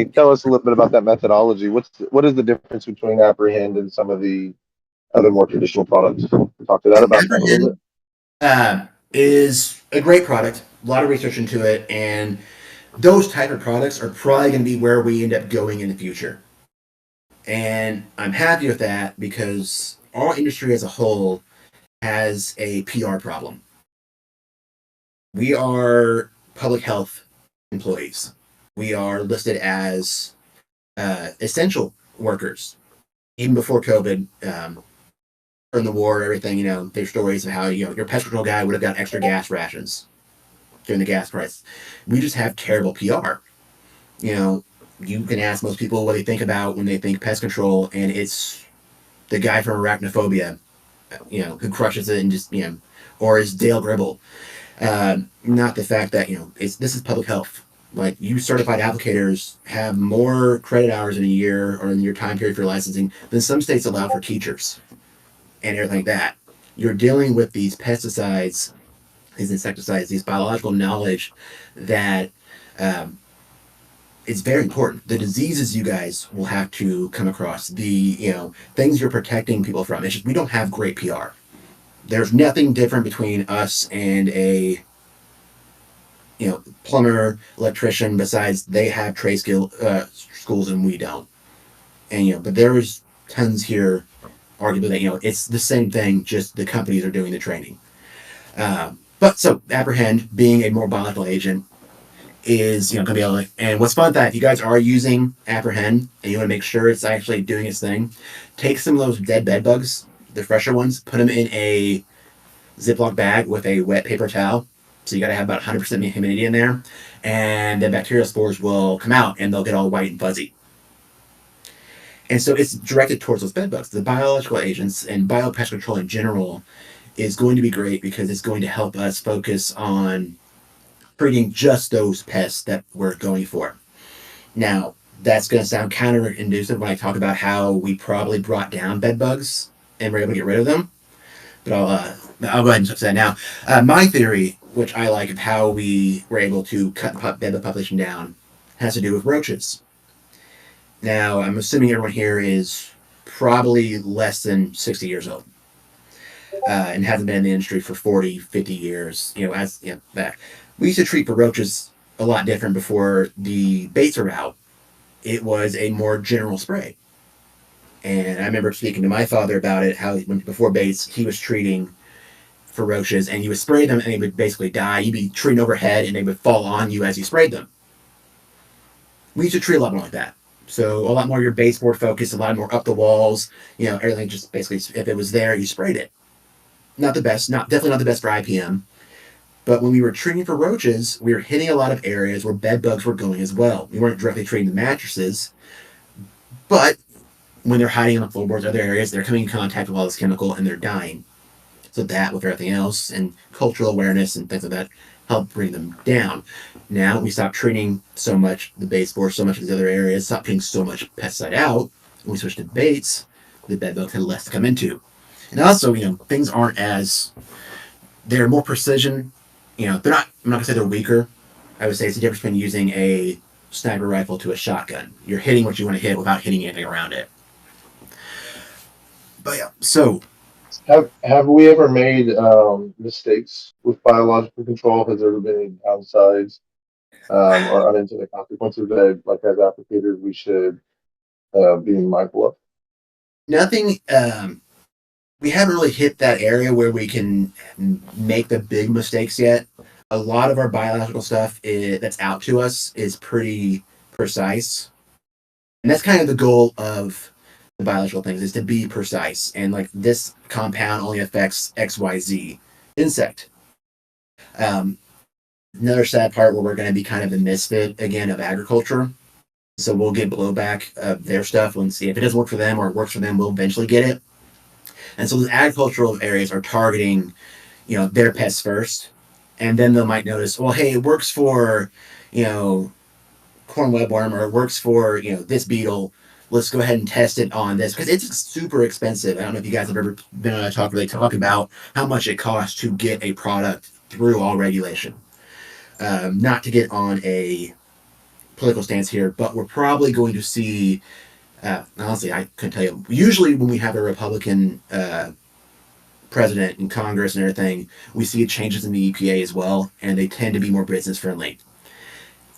tell us a little bit about that methodology. What is the difference between Apprehend and some of the other more traditional products? Talk to that about that a little bit. Apprehend is a great product. A lot of research into it, and those type of products are probably going to be where we end up going in the future. And I'm happy with that because our industry as a whole has a PR problem. We are public health employees. We are listed as essential workers. Even before COVID, during the war, everything, there's stories of how, your pest control guy would have got extra gas rations during the gas price. We just have terrible PR. You know, you can ask most people what they think about when they think pest control, and it's the guy from Arachnophobia, who crushes it and just, or is Dale Gribble. Not the fact that, this is public health. Like, you certified applicators have more credit hours in a year or in your time period for licensing than some states allow for teachers and everything like that. You're dealing with these pesticides, these insecticides, these biological knowledge that it's very important. The diseases you guys will have to come across, the things you're protecting people from. It's just, we don't have great PR. There's nothing different between us and a plumber, electrician, besides they have trade schools and we don't. And but there's tons here, arguably, that it's the same thing, just the companies are doing the training. But so Apprehend, being a more biological agent, is going to be able to, and what's fun that if you guys are using Apprehend and you want to make sure it's actually doing its thing, take some of those dead bed bugs, the fresher ones, put them in a Ziploc bag with a wet paper towel. So you got to have about 100% humidity in there, and the bacterial spores will come out and they'll get all white and fuzzy. And so it's directed towards those bed bugs. The biological agents and biopest control in general is going to be great because it's going to help us focus on treating just those pests that we're going for. Now, that's going to sound counterintuitive when I talk about how we probably brought down bed bugs and were able to get rid of them. But I'll go ahead and say that now. My theory, which I like, of how we were able to cut the bed bug population down, has to do with roaches. Now, I'm assuming everyone here is probably less than 60 years old and hasn't been in the industry for 40, 50 years. Back. We used to treat for roaches a lot different before the baits were out. It was a more general spray. And I remember speaking to my father about it, how before baits, he was treating for roaches, and you would spray them and they would basically die. You'd be treating overhead and they would fall on you as you sprayed them. We used to treat a lot more like that. So a lot more your baseboard focus, a lot more up the walls, everything just basically, if it was there, you sprayed it. Not the best, definitely not the best for IPM. But when we were treating for roaches, we were hitting a lot of areas where bed bugs were going as well. We weren't directly treating the mattresses, but when they're hiding on the floorboards, other areas, they're coming in contact with all this chemical and they're dying. So that, with everything else, and cultural awareness and things like that, help bring them down. Now we stopped treating so much the baseboard, so much of the other areas, stopped putting so much pesticide out. When we switched to baits, the bed bugs had less to come into. And also, things aren't as, they're more precision. They're not, I'm not going to say they're weaker. I would say it's the difference between using a sniper rifle to a shotgun. You're hitting what you want to hit without hitting anything around it. But yeah, so. Have we ever made mistakes with biological control? Has there ever been any downsides or unintended consequences that, like as applicators, we should be mindful of? Nothing. We haven't really hit that area where we can make the big mistakes yet. A lot of our biological stuff that's out to us is pretty precise. And that's kind of the goal of the biological things, is to be precise. And like, this compound only affects XYZ insect. Another sad part where we're going to be kind of the misfit again of agriculture. So we'll get blowback of their stuff and see if it doesn't work for them or it works for them, we'll eventually get it. And so the agricultural areas are targeting, their pests first. And then they might notice, well, hey, it works for, corn webworm, or it works for, this beetle. Let's go ahead and test it on this, because it's super expensive. I don't know if you guys have ever been on a talk about how much it costs to get a product through all regulation. Not to get on a political stance here, but we're probably going to see. Honestly, I couldn't tell you. Usually, when we have a Republican president in Congress and everything, we see changes in the EPA as well, and they tend to be more business friendly.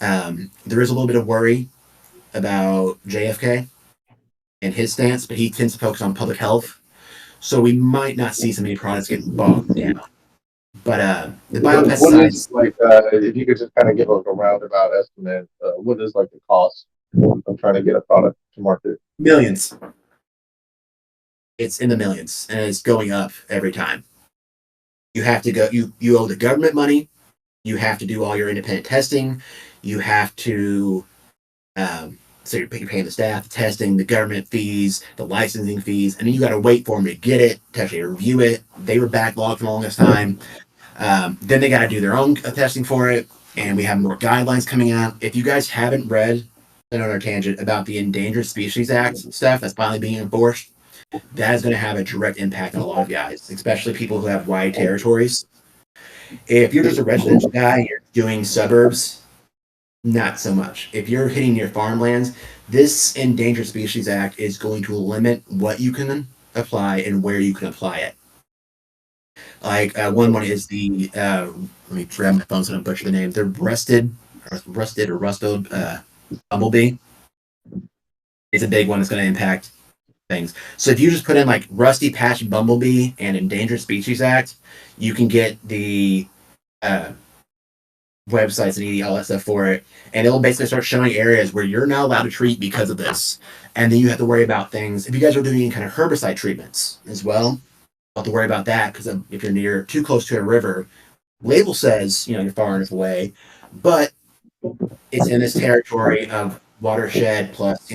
There is a little bit of worry about JFK and his stance, but he tends to focus on public health. So we might not see so many products get bogged down. But the What is biopesticides, like if you could just kind of give like a roundabout estimate, what is like the cost of trying to get a product to market? millions. It's in the millions, and it's going up every time. You have to go. You owe the government money. You have to do all your independent testing. You have to so you're paying the staff, the testing, the government fees, the licensing fees, and then you got to wait for them to get it, to actually review it. They were backlogged for the longest time. Then they got to do their own testing for it, and we have more guidelines coming out. If you guys haven't read another tangent about the Endangered Species Act stuff that's finally being enforced, that is going to have a direct impact on a lot of guys, especially people who have wide territories. If you're just a residential guy, you're doing suburbs, not so much. If you're hitting your farmlands, this Endangered Species Act is going to limit what you can apply and where you can apply it. Like one is the let me grab my phone so I don't butcher the name. The rusted bumblebee. It's a big one. It's going to impact things. So if you just put in like rusty patch bumblebee and Endangered Species Act, you can get the uh, websites and all that stuff for it, and it'll basically start showing areas where you're not allowed to treat because of this. And then you have to worry about things. If you guys are doing any kind of herbicide treatments as well, you have to worry about that because if you're near too close to a river, label says you're far enough away, but it's in this territory of watershed plus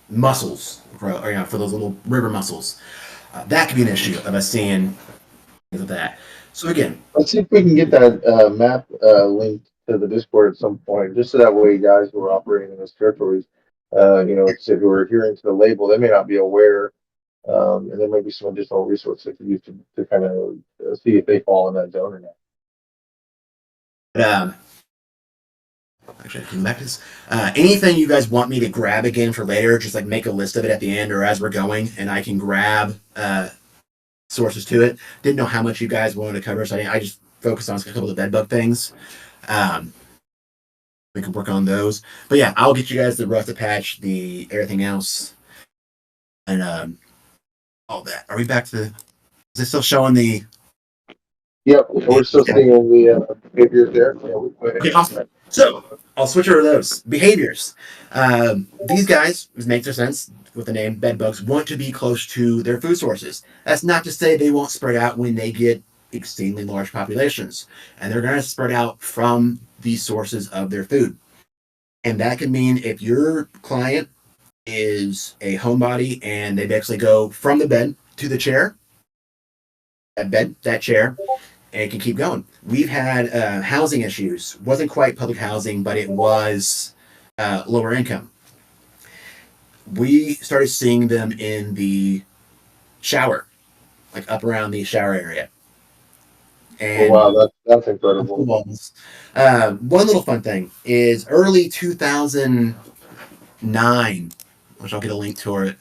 mussels for those little river mussels. That could be an issue of us seeing things of that. So again, Let's see if we can get that map linked to the Discord at some point, just so that way guys who are operating in those territories, like you said, who are adhering to the label, they may not be aware, and there may be some additional resources they could use to kind of see if they fall in that zone or not. um, actually, I can back to this. Anything you guys want me to grab again for later, just like make a list of it at the end or as we're going, and I can grab sources to it. Didn't know how much you guys wanted to cover, so I just focused on a couple of bedbug things. Um, we can work on those. But yeah, I'll get you guys the rusted patch, the everything else, and all that. Are we back to? Is it still showing the? Yep, we're still seeing the behaviors there. Yeah, Okay, awesome. So I'll switch over to those behaviors. These guys, this makes their sense with the name bedbugs, want to be close to their food sources. That's not to say they won't spread out when they get extremely large populations, and they're going to spread out from the sources of their food. And that can mean if your client is a homebody and they basically go from the bed to the chair, that bed, that chair, and it can keep going. We've had housing issues. Wasn't quite public housing, but it was lower income. We started seeing them in the shower, like up around the shower area, Oh and wow, that's up the incredible. walls. One little fun thing is early 2009, which I'll get a link to it.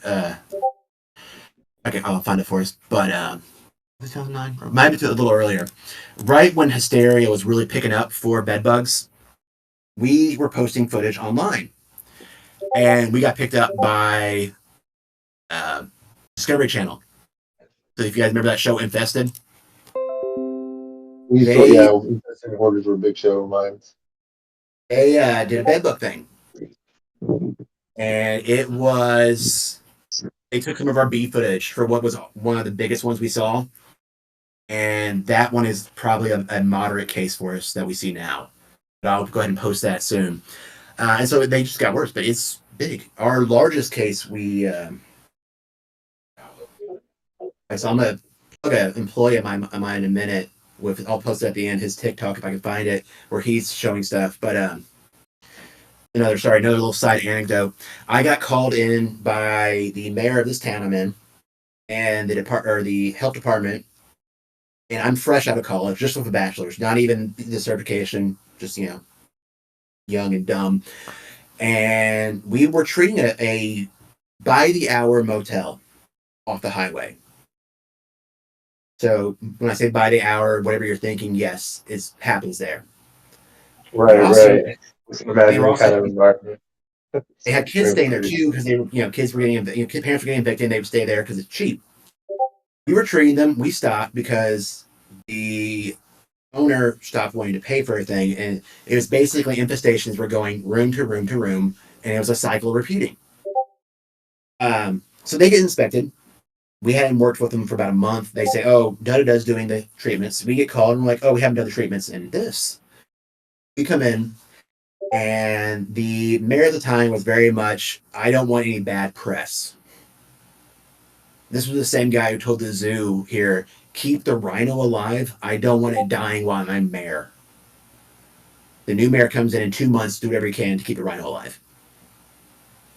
Okay, I'll find it for us. But 2009, or maybe a little earlier, right when hysteria was really picking up for bed bugs, we were posting footage online, and we got picked up by uh, Discovery Channel. So if you guys remember that show, Infested, We used to, they yeah, Infesting Hoarders were a big show of mine. did a bed bug thing, and it was they took some of our B footage for what was one of the biggest ones we saw, and that one is probably a moderate case for us that we see now. But I'll go ahead and post that soon. And so they just got worse, but it's big. Our largest case, so I'm gonna plug an employee of mine in a minute. With I'll post it at the end his TikTok if I can find it, where he's showing stuff. But another little side anecdote. I got called in by the mayor of this town I'm in, and the health department, and I'm fresh out of college, just with a bachelor's, not even the certification, just young and dumb. and we were treating a by the hour motel off the highway. So when I say by the hour, whatever you're thinking, yes, it happens there. But Right, also, right. Just they were imagine the also kind of environment. they had kids Very staying there pretty. too because they were, kids were getting, parents were getting evicted. And they would stay there because it's cheap. We were treating them. We stopped because the owner stopped wanting to pay for everything, and it was basically infestations were going room to room to room, and it was a cycle repeating. So they get inspected. We hadn't worked with them for about a month. They say, "Oh, da da da's doing the treatments." We get called and we're like, "Oh, we haven't done the treatments in this." We come in, and the mayor at the time was very much, "I don't want any bad press." This was the same guy who told the zoo here, "Keep the rhino alive. I don't want it dying while I'm mayor." The new mayor comes in 2 months, do whatever he can to keep the rhino alive.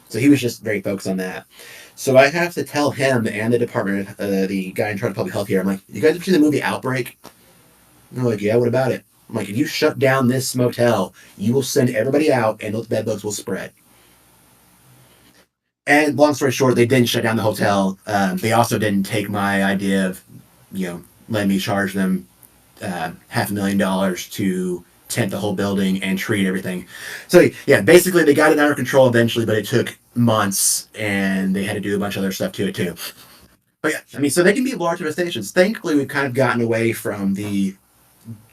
So he was just very focused on that. So I have to tell him and the department, the guy in charge of public health here, I'm like, "You guys ever seen the movie Outbreak?" And they're like, "Yeah, what about it?" I'm like, "If you shut down this motel, you will send everybody out and those bed bugs will spread." And long story short, they didn't shut down the hotel. They also didn't take my idea of, letting me charge them $500,000 to tent the whole building and treat everything. So yeah, basically they got it under control eventually, but it took months, and they had to do a bunch of other stuff to it too. But yeah, I mean, so they can be large infestations. Thankfully, we've kind of gotten away from the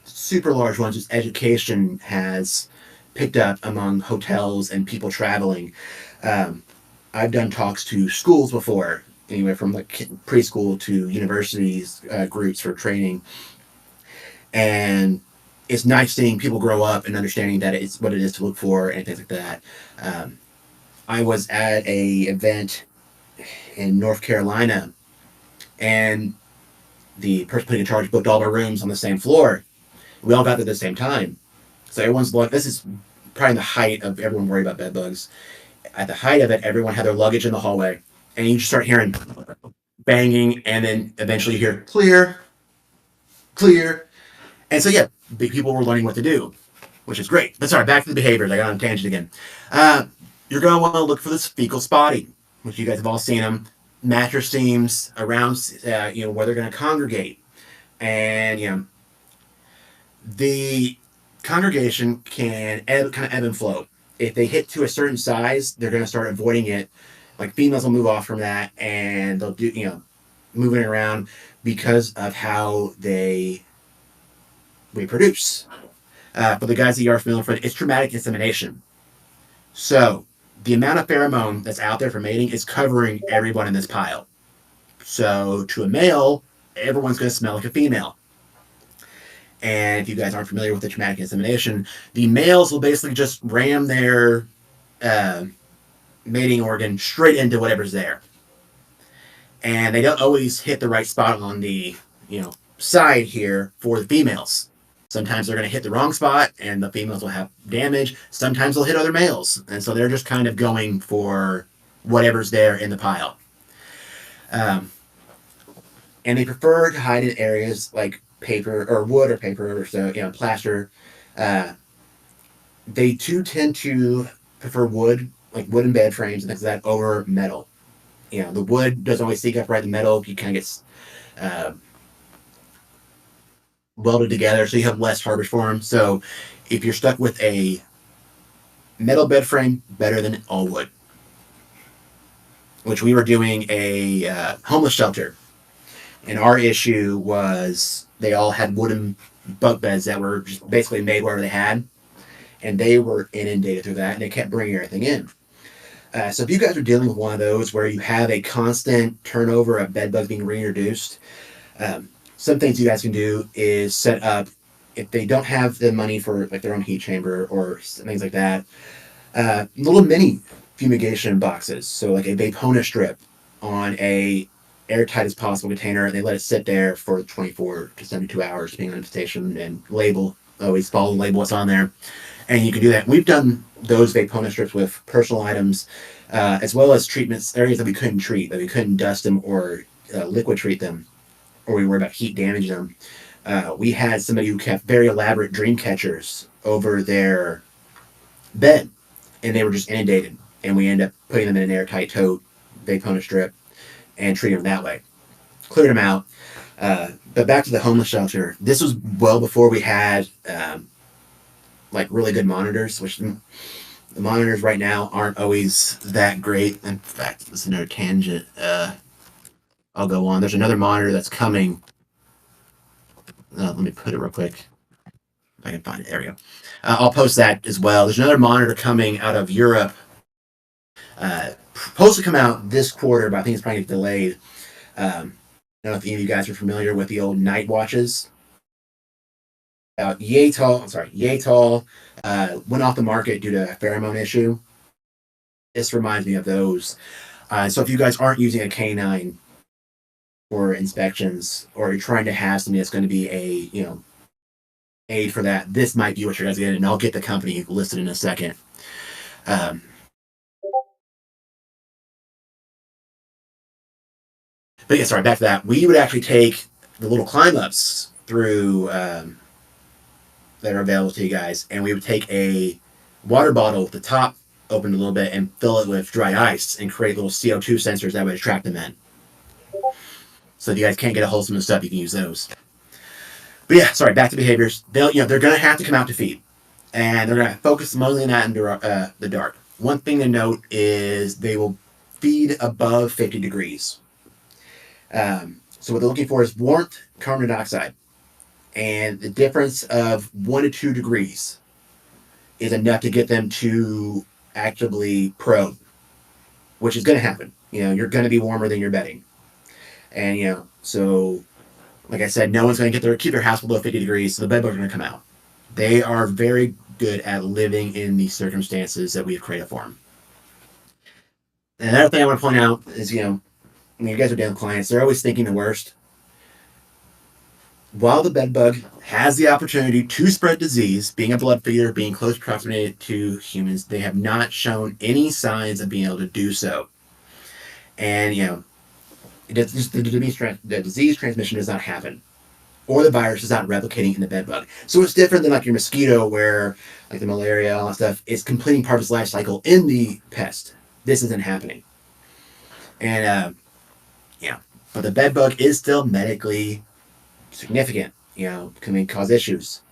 super large ones, as education has picked up among hotels and people traveling. Um, I've done talks to schools before, anywhere from like preschool to universities, groups for training, and it's nice seeing people grow up and understanding that it's what it is to look for and things like that. Um, I was at a event in North Carolina, and the person putting in charge booked all of our rooms on the same floor. We all got there at the same time, so everyone's like, this is probably the height of everyone worried about bed bugs. At the height of it, everyone had their luggage in the hallway, and you just start hearing banging, and then eventually you hear clear, clear, and so yeah, people were learning what to do, which is great. But sorry, back to the behaviors. I got on a tangent again. Uh, you're going to want to look for this fecal spotting, which you guys have all seen them. Mattress seams around, where they're going to congregate, and the congregation can kind of ebb and flow. If they hit to a certain size, they're going to start avoiding it. Like females will move off from that, and they'll do moving around because of how they reproduce. For the guys that you are familiar with, it's traumatic insemination. So the amount of pheromone that's out there for mating is covering everyone in this pile. So to a male, everyone's going to smell like a female. And if you guys aren't familiar with the traumatic insemination, the males will basically just ram their uh, mating organ straight into whatever's there. And they don't always hit the right spot on the side here for the females. Sometimes they're going to hit the wrong spot and the females will have damage. Sometimes they'll hit other males. And so they're just kind of going for whatever's there in the pile. Um, and they prefer to hide in areas like paper or wood or paper or so, plaster. Uh, they too tend to prefer wood, like wooden bed frames and things like that, over metal. The wood doesn't always seek up right. The metal, you kind of get uh, welded together, so you have less harbors for them. So if you're stuck with a metal bed frame, better than all wood. Which we were doing a homeless shelter, and our issue was they all had wooden bunk beds that were just basically made wherever they had, and they were inundated through that, and they kept bringing everything in. So if you guys are dealing with one of those where you have a constant turnover of bed bugs being reintroduced, some things you guys can do is set up, if they don't have the money for like their own heat chamber or things like that, little mini fumigation boxes. So like a Vapona strip on a airtight as possible container, and they let it sit there for 24 to 72 hours, depending on the station, and label. Always follow the label what's on there, and you can do that. We've done those Vapona strips with personal items, as well as treatments areas that we couldn't treat, that we couldn't dust them or liquid treat them, or we worry about heat damaging them. We had somebody who kept very elaborate dream catchers over their bed, and they were just inundated. And we ended up putting them in an airtight tote, Daytona strip, and treating them that way. Cleared them out. But back to the homeless shelter. This was well before we had like really good monitors, which the monitors right now aren't always that great. In fact, this is another tangent. I'll go on. There's another monitor that's coming. Let me put it real quick. If I can find it. There we go. I'll post that as well. There's another monitor coming out of Europe. Supposed to come out this quarter, but I think it's probably delayed. I don't know if any of you guys are familiar with the old night watches. Yatol went off the market due to a pheromone issue. This reminds me of those. So if you guys aren't using a canine for inspections, or you're trying to have something that's going to be a aid for that, this might be what you're guys getting, and I'll get the company listed in a second. But yeah, sorry, back to that. We would actually take the little climb ups through that are available to you guys, and we would take a water bottle with the top open a little bit and fill it with dry ice and create little CO2 sensors that would attract them in. So if you guys can't get a hold of some of the stuff, you can use those. But yeah, sorry, back to behaviors. They're going to have to come out to feed, and they're going to focus mostly on that in the dark. One thing to note is they will feed above 50 degrees. So what they're looking for is warmth, carbon dioxide, and the difference of 1 to 2 degrees is enough to get them to actively probe, which is going to happen. You're going to be warmer than your bedding, and so like I said, no one's going to keep their house below 50 degrees, so the bedbugs are going to come out. They are very good at living in the circumstances that we've created for them. And another thing I want to point out is, when you guys are dealing with clients, they're always thinking the worst. While the bedbug has the opportunity to spread disease, being a blood feeder, being close proximity to humans, they have not shown any signs of being able to do so. And, the disease transmission does not happen, or the virus is not replicating in the bedbug. So it's different than like your mosquito, where like the malaria, all that stuff, is completing part of its life cycle in the pest. This isn't happening. And but the bedbug is still medically significant. Can cause issues.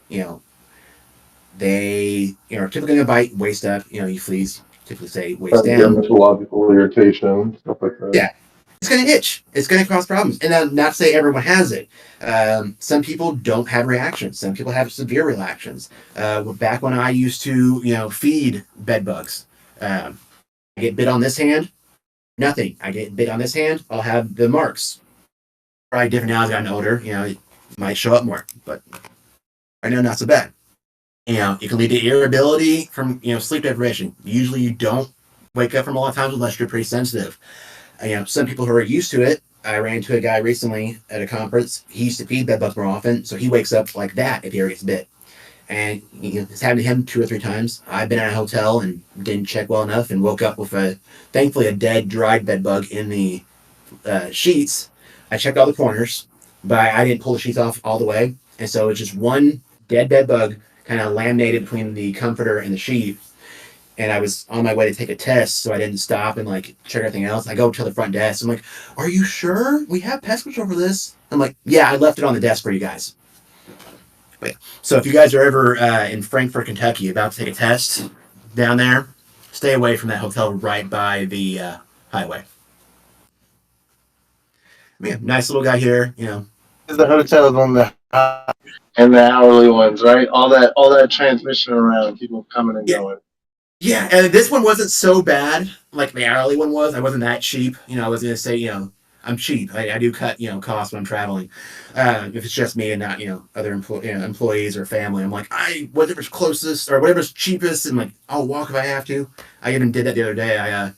They are typically gonna bite waist up. You fleas typically say waist down. Dermatological irritation, stuff like that. Yeah. It's going to itch. It's going to cause problems. And not to say everyone has it. Some people don't have reactions. Some people have severe reactions. Back when I used to, feed bed bugs, I get bit on this hand, nothing. I get bit on this hand, I'll have the marks. Probably different now as I've gotten older. It might show up more, but I know not so bad. It can lead to irritability from, sleep deprivation. Usually you don't wake up from a lot of times unless you're pretty sensitive. Some people who are used to it. I ran into a guy recently at a conference. He used to feed bed bugs more often, so he wakes up like that if he ever gets bit. And it's happened to him 2 or 3 times. I've been at a hotel and didn't check well enough and woke up with thankfully a dead, dried bed bug in the sheets. I checked all the corners, but I didn't pull the sheets off all the way, and so it's just one dead bed bug kind of laminated between the comforter and the sheet. And I was on my way to take a test, so I didn't stop and check everything else. I go to the front desk. I'm like, "Are you sure we have pest control for this?" I'm like, "Yeah, I left it on the desk for you guys." But, so if you guys are ever in Frankfort, Kentucky, about to take a test down there, stay away from that hotel right by the highway. Nice little guy here. The hotels on the and the hourly ones, right? All that transmission around, people coming and going. Yeah, and this one wasn't so bad like the hourly one was. I wasn't that cheap. I was going to say, I'm cheap. I do cut, costs when I'm traveling. If it's just me and not, other employees or family, I'm like, whatever's closest or whatever's cheapest, and I'll walk if I have to. I even did that the other day. I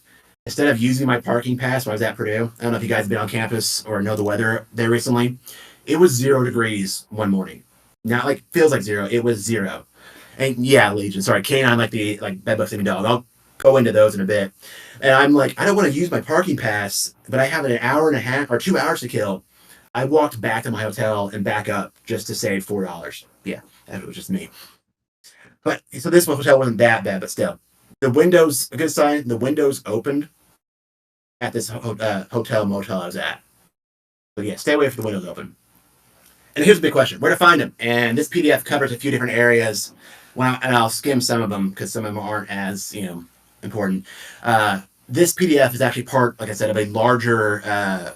instead of using my parking pass when I was at Purdue, I don't know if you guys have been on campus or know the weather there recently. It was 0 degrees one morning. Not feels like 0. It was 0. And yeah, Legion. Sorry, canine the bedbug stinging dog. I'll go into those in a bit. And I'm like, I don't want to use my parking pass, but I have an hour and a half or 2 hours to kill. I walked back to my hotel and back up just to save $4. Yeah, that was just me. But so this hotel wasn't that bad, but still The windows, a good sign, the windows opened at this hotel motel I was at. So yeah, stay away from the windows open. And here's the big question: where to find them? And this PDF covers a few different areas. And I'll skim some of them because some of them aren't as important. This PDF is actually part, like I said, of a larger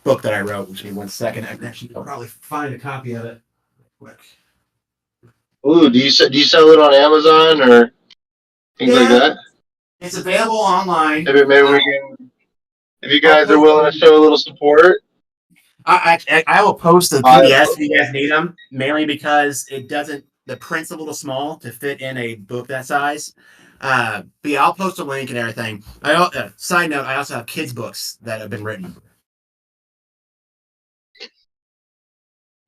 book that I wrote. Which me 1 second. I can actually probably find a copy of it. Quick. Ooh, do you sell it on Amazon or things like Yeah, that? it's available online. Maybe we can, if you I'll guys are post. willing to show a little support. I will post the I PDFs if you guys need them, mainly because it doesn't. The print's a little small to fit in a book that size. But yeah, I'll post a link and everything. Side note: I also have kids' books that have been written.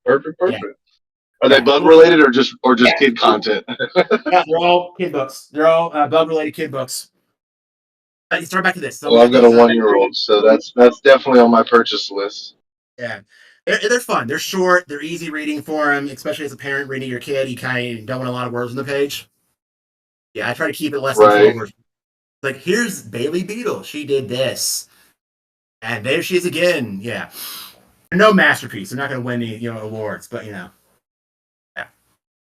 Perfect, Yeah, perfect. Are they yeah, bug cool. related or just Yeah, kid content? yeah, they're all kid books. They're all bug-related kid books. Let's start back to this. So we Well, got I've got a these. 1 year old, so that's definitely on my purchase list. Yeah, they're fun. They're short. They're easy reading for them, especially as a parent reading your kid. You kind of don't want a lot of words on the page. Yeah, I try to keep it less than Right. 12 words. Like, here's Bailey Beetle. She did this. And there she is again. Yeah. No masterpiece. They're not going to win any, awards, but Yeah.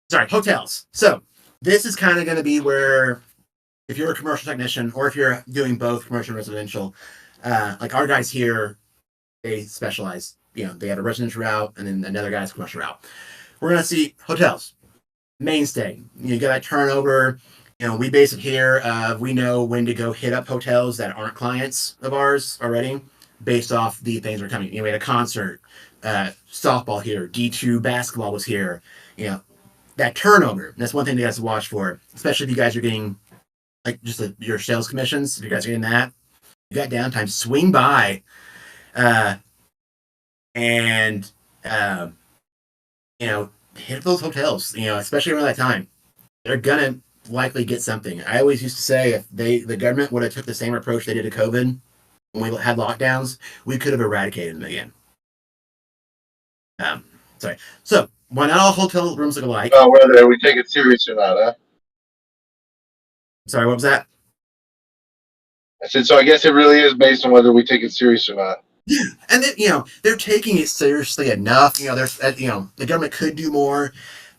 Sorry, hotels. So this is kind of going to be where, if you're a commercial technician or if you're doing both commercial and residential, like our guys here, they specialize. They have a residential route and then another guy's commercial route. We're going to see hotels. Mainstay. You got that turnover. We base it here. We know when to go hit up hotels that aren't clients of ours already, based off the things that are coming. We had a concert, softball here, D2 basketball was here. That turnover. That's one thing you guys to watch for, especially if you guys are getting like just your sales commissions. If you guys are getting that, you got downtime. Swing by, uh, and uh, hit those hotels. Especially around that time. They're gonna likely get something. I always used to say if the government would have took the same approach they did to COVID when we had lockdowns, we could have eradicated them again. Sorry. So why not all hotel rooms look alike? Oh, whether we take it serious or not, huh? Sorry, what was that? I said, so I guess it really is based on whether we take it serious or not. And then, they're taking it seriously enough. There's the government could do more,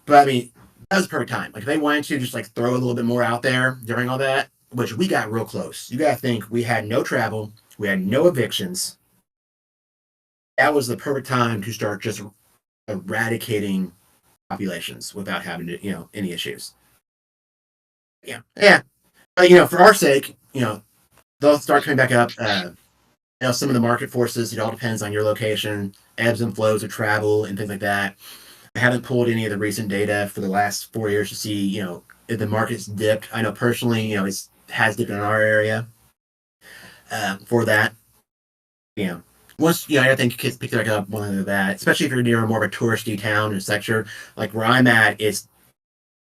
but I mean that was the perfect time. Like if they wanted to just like throw a little bit more out there during all that, which we got real close. You got to think we had no travel, we had no evictions. That was the perfect time to start just eradicating populations without having to, any issues. Yeah. But for our sake, they'll start coming back up. Some of the market forces, it all depends on your location, ebbs and flows of travel and things like that. I haven't pulled any of the recent data for the last 4 years to see, if the market's dipped. I know personally, it has dipped in our area for that. Once I think kids pick back up one of that, especially if you're near more of a touristy town or sector, like where I'm at, it's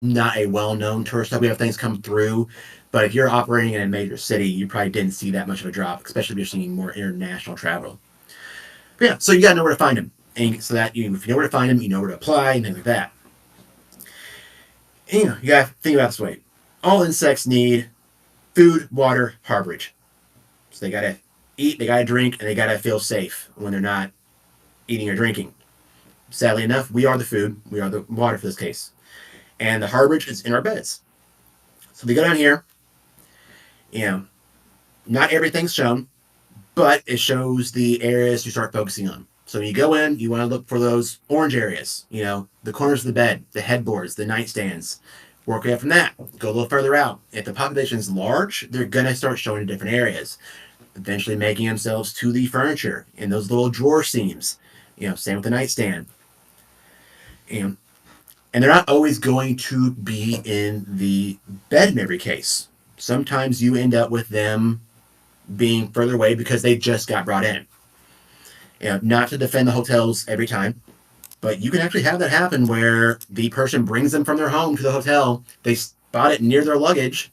not a well-known tourist hub. We have things come through, but if you're operating in a major city, you probably didn't see that much of a drop, especially if you're seeing more international travel. But yeah, so you gotta know where to find them, and so that if you know where to find them, you know where to apply and things like that. And, you gotta think about it this way: all insects need food, water, harborage. So they gotta eat, they gotta drink, and they gotta feel safe when they're not eating or drinking. Sadly enough, we are the food, we are the water for this case, and the harborage is in our beds. So we go down here. You know, not everything's shown, but it shows the areas you start focusing on. So when you go in, you want to look for those orange areas, the corners of the bed, the headboards, the nightstands. Work out from that. Go a little further out. If the population is large, they're going to start showing in different areas, eventually making themselves to the furniture in those little drawer seams. Same with the nightstand. And, and they're not always going to be in the bed in every case. Sometimes you end up with them being further away because they just got brought in. Not to defend the hotels every time, but you can actually have that happen where the person brings them from their home to the hotel. They spot it near their luggage,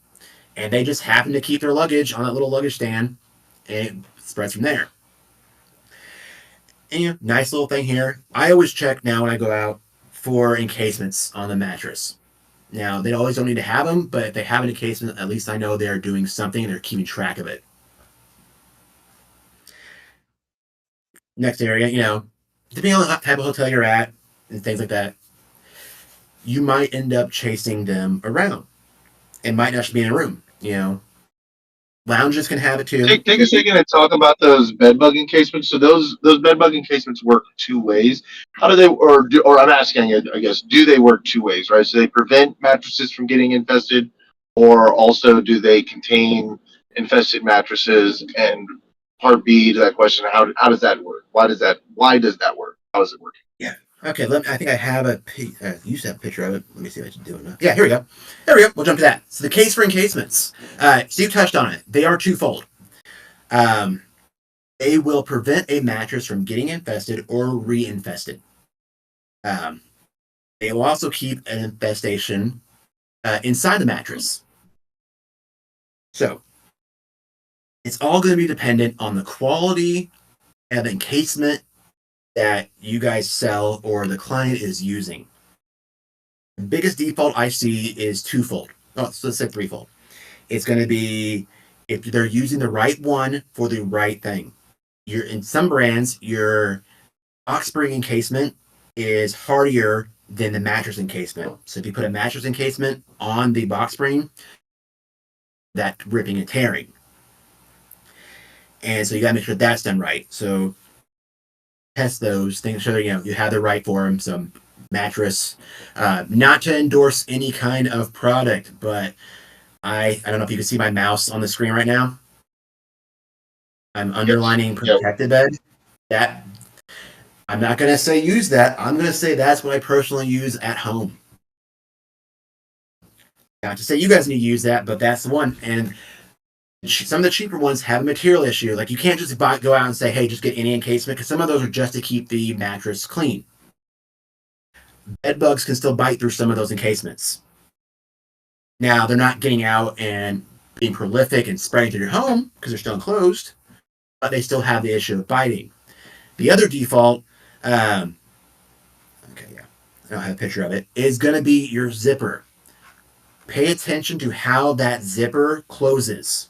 and they just happen to keep their luggage on that little luggage stand, and it spreads from there. And nice little thing here. I always check now when I go out for encasements on the mattress. Now, they always don't need to have them, but if they have an encasement, at least I know they're doing something and they're keeping track of it. Next area, depending on the type of hotel you're at and things like that, you might end up chasing them around. It might not just be in a room. Lounges can have it too. Take a second and talk about those bed bug encasements. So those bed bug encasements work two ways. How do they, or I'm asking, I guess, do they work two ways, right? So they prevent mattresses from getting infested, or also do they contain infested mattresses? And part B to that question, how does that work? Why does that work? How does it work? Yeah. Okay. I think I have used to have a picture of it. Let me see what I can do. Yeah. Here we go. There we go. We'll jump to that. So the case for encasements. Steve touched on it. They are twofold. Um, they will prevent a mattress from getting infested or reinfested. Um, they will also keep an infestation inside the mattress. So it's all going to be dependent on the quality of encasement that you guys sell or the client is using. The biggest default I see is twofold. Oh, so let's say threefold. It's going to be if they're using the right one for the right thing. You're in some brands, your box spring encasement is hardier than the mattress encasement. So if you put a mattress encasement on the box spring, that's ripping and tearing. And so you got to make sure that's done right. So test those things, sure you have the right for them. Some mattress, not to endorse any kind of product, but I don't know if you can see my mouse on the screen right now. I'm underlining Yeah. protected bed. That I'm not going to say use that. I'm going to say that's what I personally use at home. Not to say you guys need to use that, but that's the one. And some of the cheaper ones have a material issue. Like you can't just go out and say, hey, just get any encasement, because some of those are just to keep the mattress clean. Bed bugs can still bite through some of those encasements. Now, they're not getting out and being prolific and spreading through your home because they're still enclosed, but they still have the issue of biting. The other default, okay, yeah, I don't have a picture of it, is going to be your zipper. Pay attention to how that zipper closes.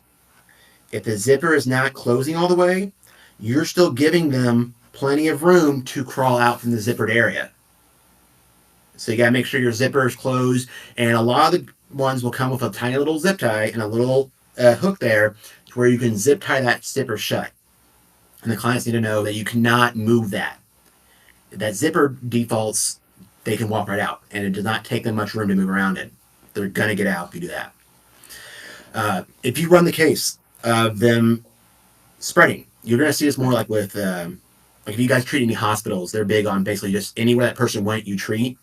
If the zipper is not closing all the way, you're still giving them plenty of room to crawl out from the zippered area. So you got to make sure your zipper is closed. And a lot of the ones will come with a tiny little zip tie and a little hook there to where you can zip tie that zipper shut. And the clients need to know that you cannot move that. If that zipper defaults, they can walk right out. And it does not take them much room to move around it. They're going to get out if you do that. If you run the case of them spreading, you're going to see this more like with, like if you guys treat any hospitals, they're big on basically just anywhere that person went, you treat.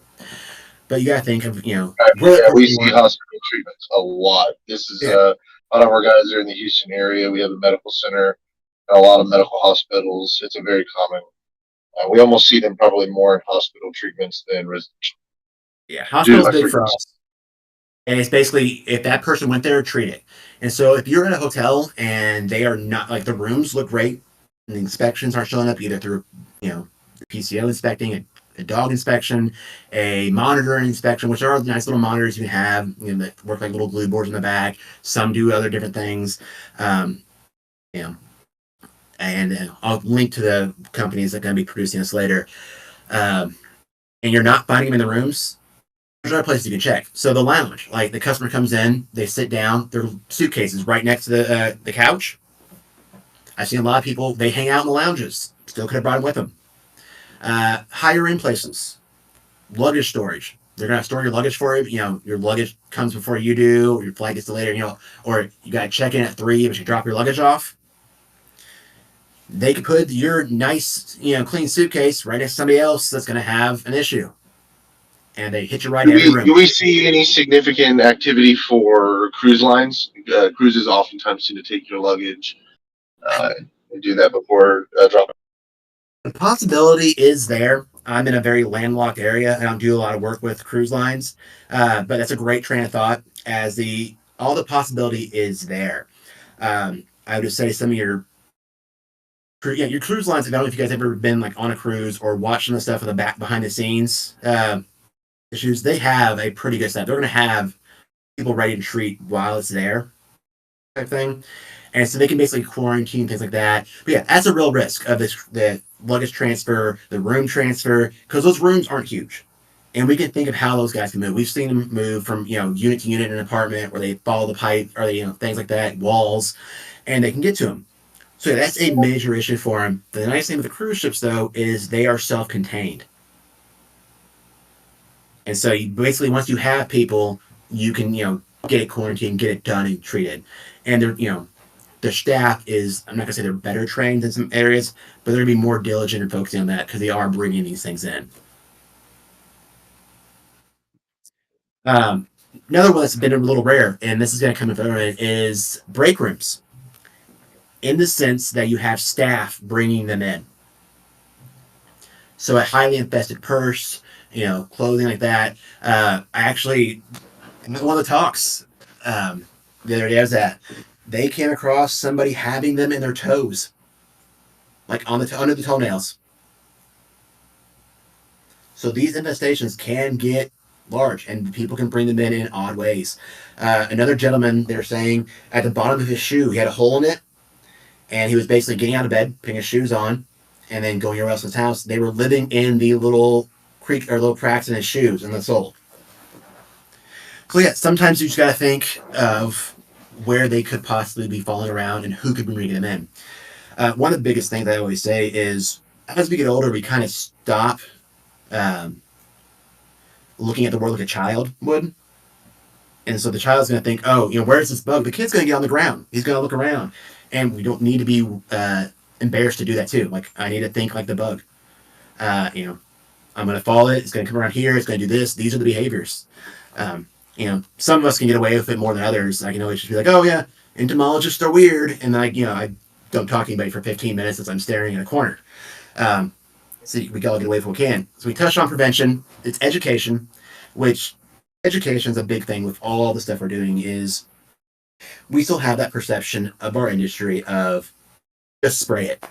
But you got to think of, where that Yeah, we person see went. hospital treatments a lot. This is Yeah. a lot of our guys are in the Houston area. We have a medical center, and a lot of medical hospitals. It's a very common. We almost see them probably more in hospital treatments than residential Yeah. due to Hospital's my big for frequency. us. And it's basically if that person went there, treat it. And so if you're in a hotel and they are not like the rooms look great and the inspections aren't showing up either through, the PCO inspecting, a dog inspection, a monitor inspection, which are nice little monitors you can have, that work like little glue boards in the back. Some do other different things. Um, you know, and I'll link to the companies that are going to be producing this later. Um, and you're not finding them in the rooms, there's other places you can check. So the lounge, like the customer comes in, they sit down, their suitcases right next to the couch. I've seen a lot of people, they hang out in the lounges. Still could have brought them with them. Higher end places, luggage storage. They're gonna store your luggage for you. Your luggage comes before you do, or your flight gets delayed, or you gotta check in at 3, but you drop your luggage off. They could put your nice, clean suitcase right next to somebody else that's gonna have an issue, and they hit you right Do in every we room. do we see any significant activity for cruise lines? Cruises oftentimes seem to take your luggage and do that before dropping. The possibility is there. I'm in a very landlocked area. I don't do a lot of work with cruise lines, but that's a great train of thought. As the all the possibility is there. I would just say some of your cruise lines. I don't know if you guys ever been like on a cruise or watching the stuff in the back behind the scenes. issues, they have a pretty good staff. They're going to have people ready to treat while it's there, type thing. And so they can basically quarantine things like that. But yeah, that's a real risk of this, the luggage transfer, the room transfer, because those rooms aren't huge. And we can think of how those guys can move. We've seen them move from, unit to unit in an apartment where they follow the pipe or they, things like that, walls, and they can get to them. So yeah, that's a major issue for them. The nice thing with the cruise ships, though, is they are self-contained. And so you, basically, once you have people, you can, get it quarantined, get it done and treated. And they're, their staff is, I'm not gonna say they're better trained in some areas, but they're gonna be more diligent and focusing on that because they are bringing these things in. Um, Another one that's been a little rare, and this is gonna come from it, is break rooms. In the sense that you have staff bringing them in. So a highly infested purse, clothing like that. I actually, in one of the talks the other day I was at, they came across somebody having them in their toes, like on the under the toenails. So these infestations can get large, and people can bring them in odd ways. Another gentleman, they're saying, at the bottom of his shoe, he had a hole in it, and he was basically getting out of bed, putting his shoes on, and then going anywhere else in his house. They were living in the little creak or little cracks in his shoes in the sole. So yeah, sometimes you just got to think of where they could possibly be falling around and who could be bringing them in. One of the biggest things I always say is, as we get older, we kind of stop um, looking at the world like a child would. And so the child's going to think, oh, where's this bug? The kid's going to get on the ground. He's going to look around. And we don't need to be embarrassed to do that too. Like, I need to think like the bug. I'm going to follow it. It's going to come around here. It's going to do this. These are the behaviors. Some of us can get away with it more than others. I can always just be like, oh yeah, entomologists are weird. And I don't talk to anybody for 15 minutes as I'm staring in a corner. So we gotta get away if we can. So we touched on prevention. It's education, which education is a big thing with all the stuff we're doing. Is we still have that perception of our industry of just spray it,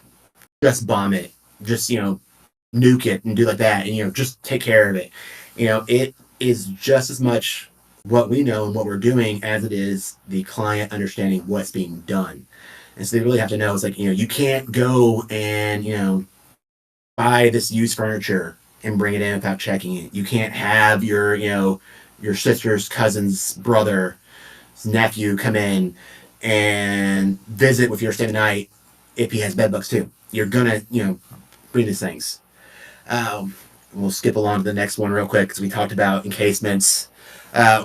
just bomb it, just nuke it and do like that, and just take care of it. It is just as much what we know and what we're doing as it is the client understanding what's being done. And so they really have to know, it's like, you can't go and buy this used furniture and bring it in without checking it. You can't have your sister's cousin's brother's nephew come in and visit with your stay the night if he has bed bugs too. You're gonna bring these things. We'll skip along to the next one real quick because we talked about encasements.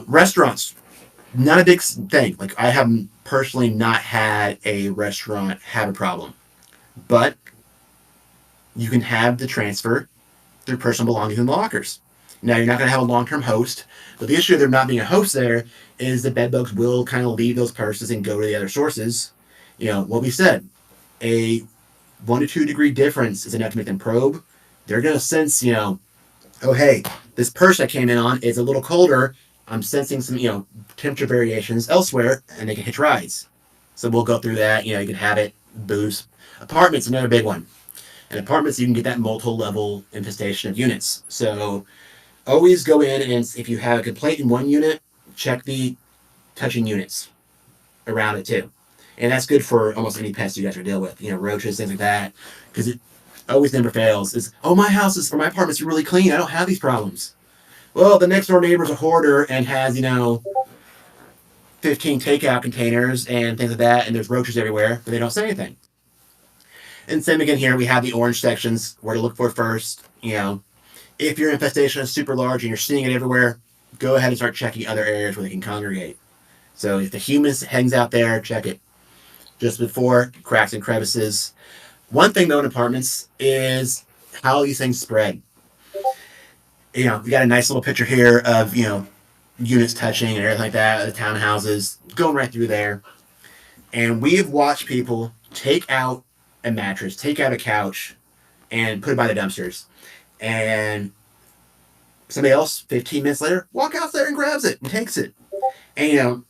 Restaurants, not a big thing. Like, I have personally not had a restaurant have a problem, but you can have the transfer through personal belongings in the lockers. Now, you're not going to have a long-term host, but the issue of there not being a host there is the bed bugs will kind of leave those purses and go to the other sources. What we said, a 1 to 2 degree difference is enough to make them probe. They're going to sense, oh, hey, this purse I came in on is a little colder. I'm sensing some, temperature variations elsewhere, and they can hitch rides. So we'll go through that. You can have it, booze. Apartments, another big one. In apartments, you can get that multiple level infestation of units. So always go in, and if you have a complaint in one unit, check the touching units around it too. And that's good for almost any pest you guys are dealing with, roaches, things like that. Because it always never fails. Is, oh, my house is, or my apartment's really clean. I don't have these problems. Well, the next door neighbor's a hoarder and has, 15 takeout containers and things like that, and there's roaches everywhere, but they don't say anything. And same again here, we have the orange sections, where to look for first. If your infestation is super large and you're seeing it everywhere, go ahead and start checking other areas where they can congregate. So if the humus hangs out there, check it. Just before, cracks and crevices. One thing though in apartments is how these things spread. We got a nice little picture here of, units touching and everything like that, the townhouses, going right through there. And we have watched people take out a mattress, take out a couch, and put it by the dumpsters. And somebody else, 15 minutes later, walk out there and grabs it and takes it. And,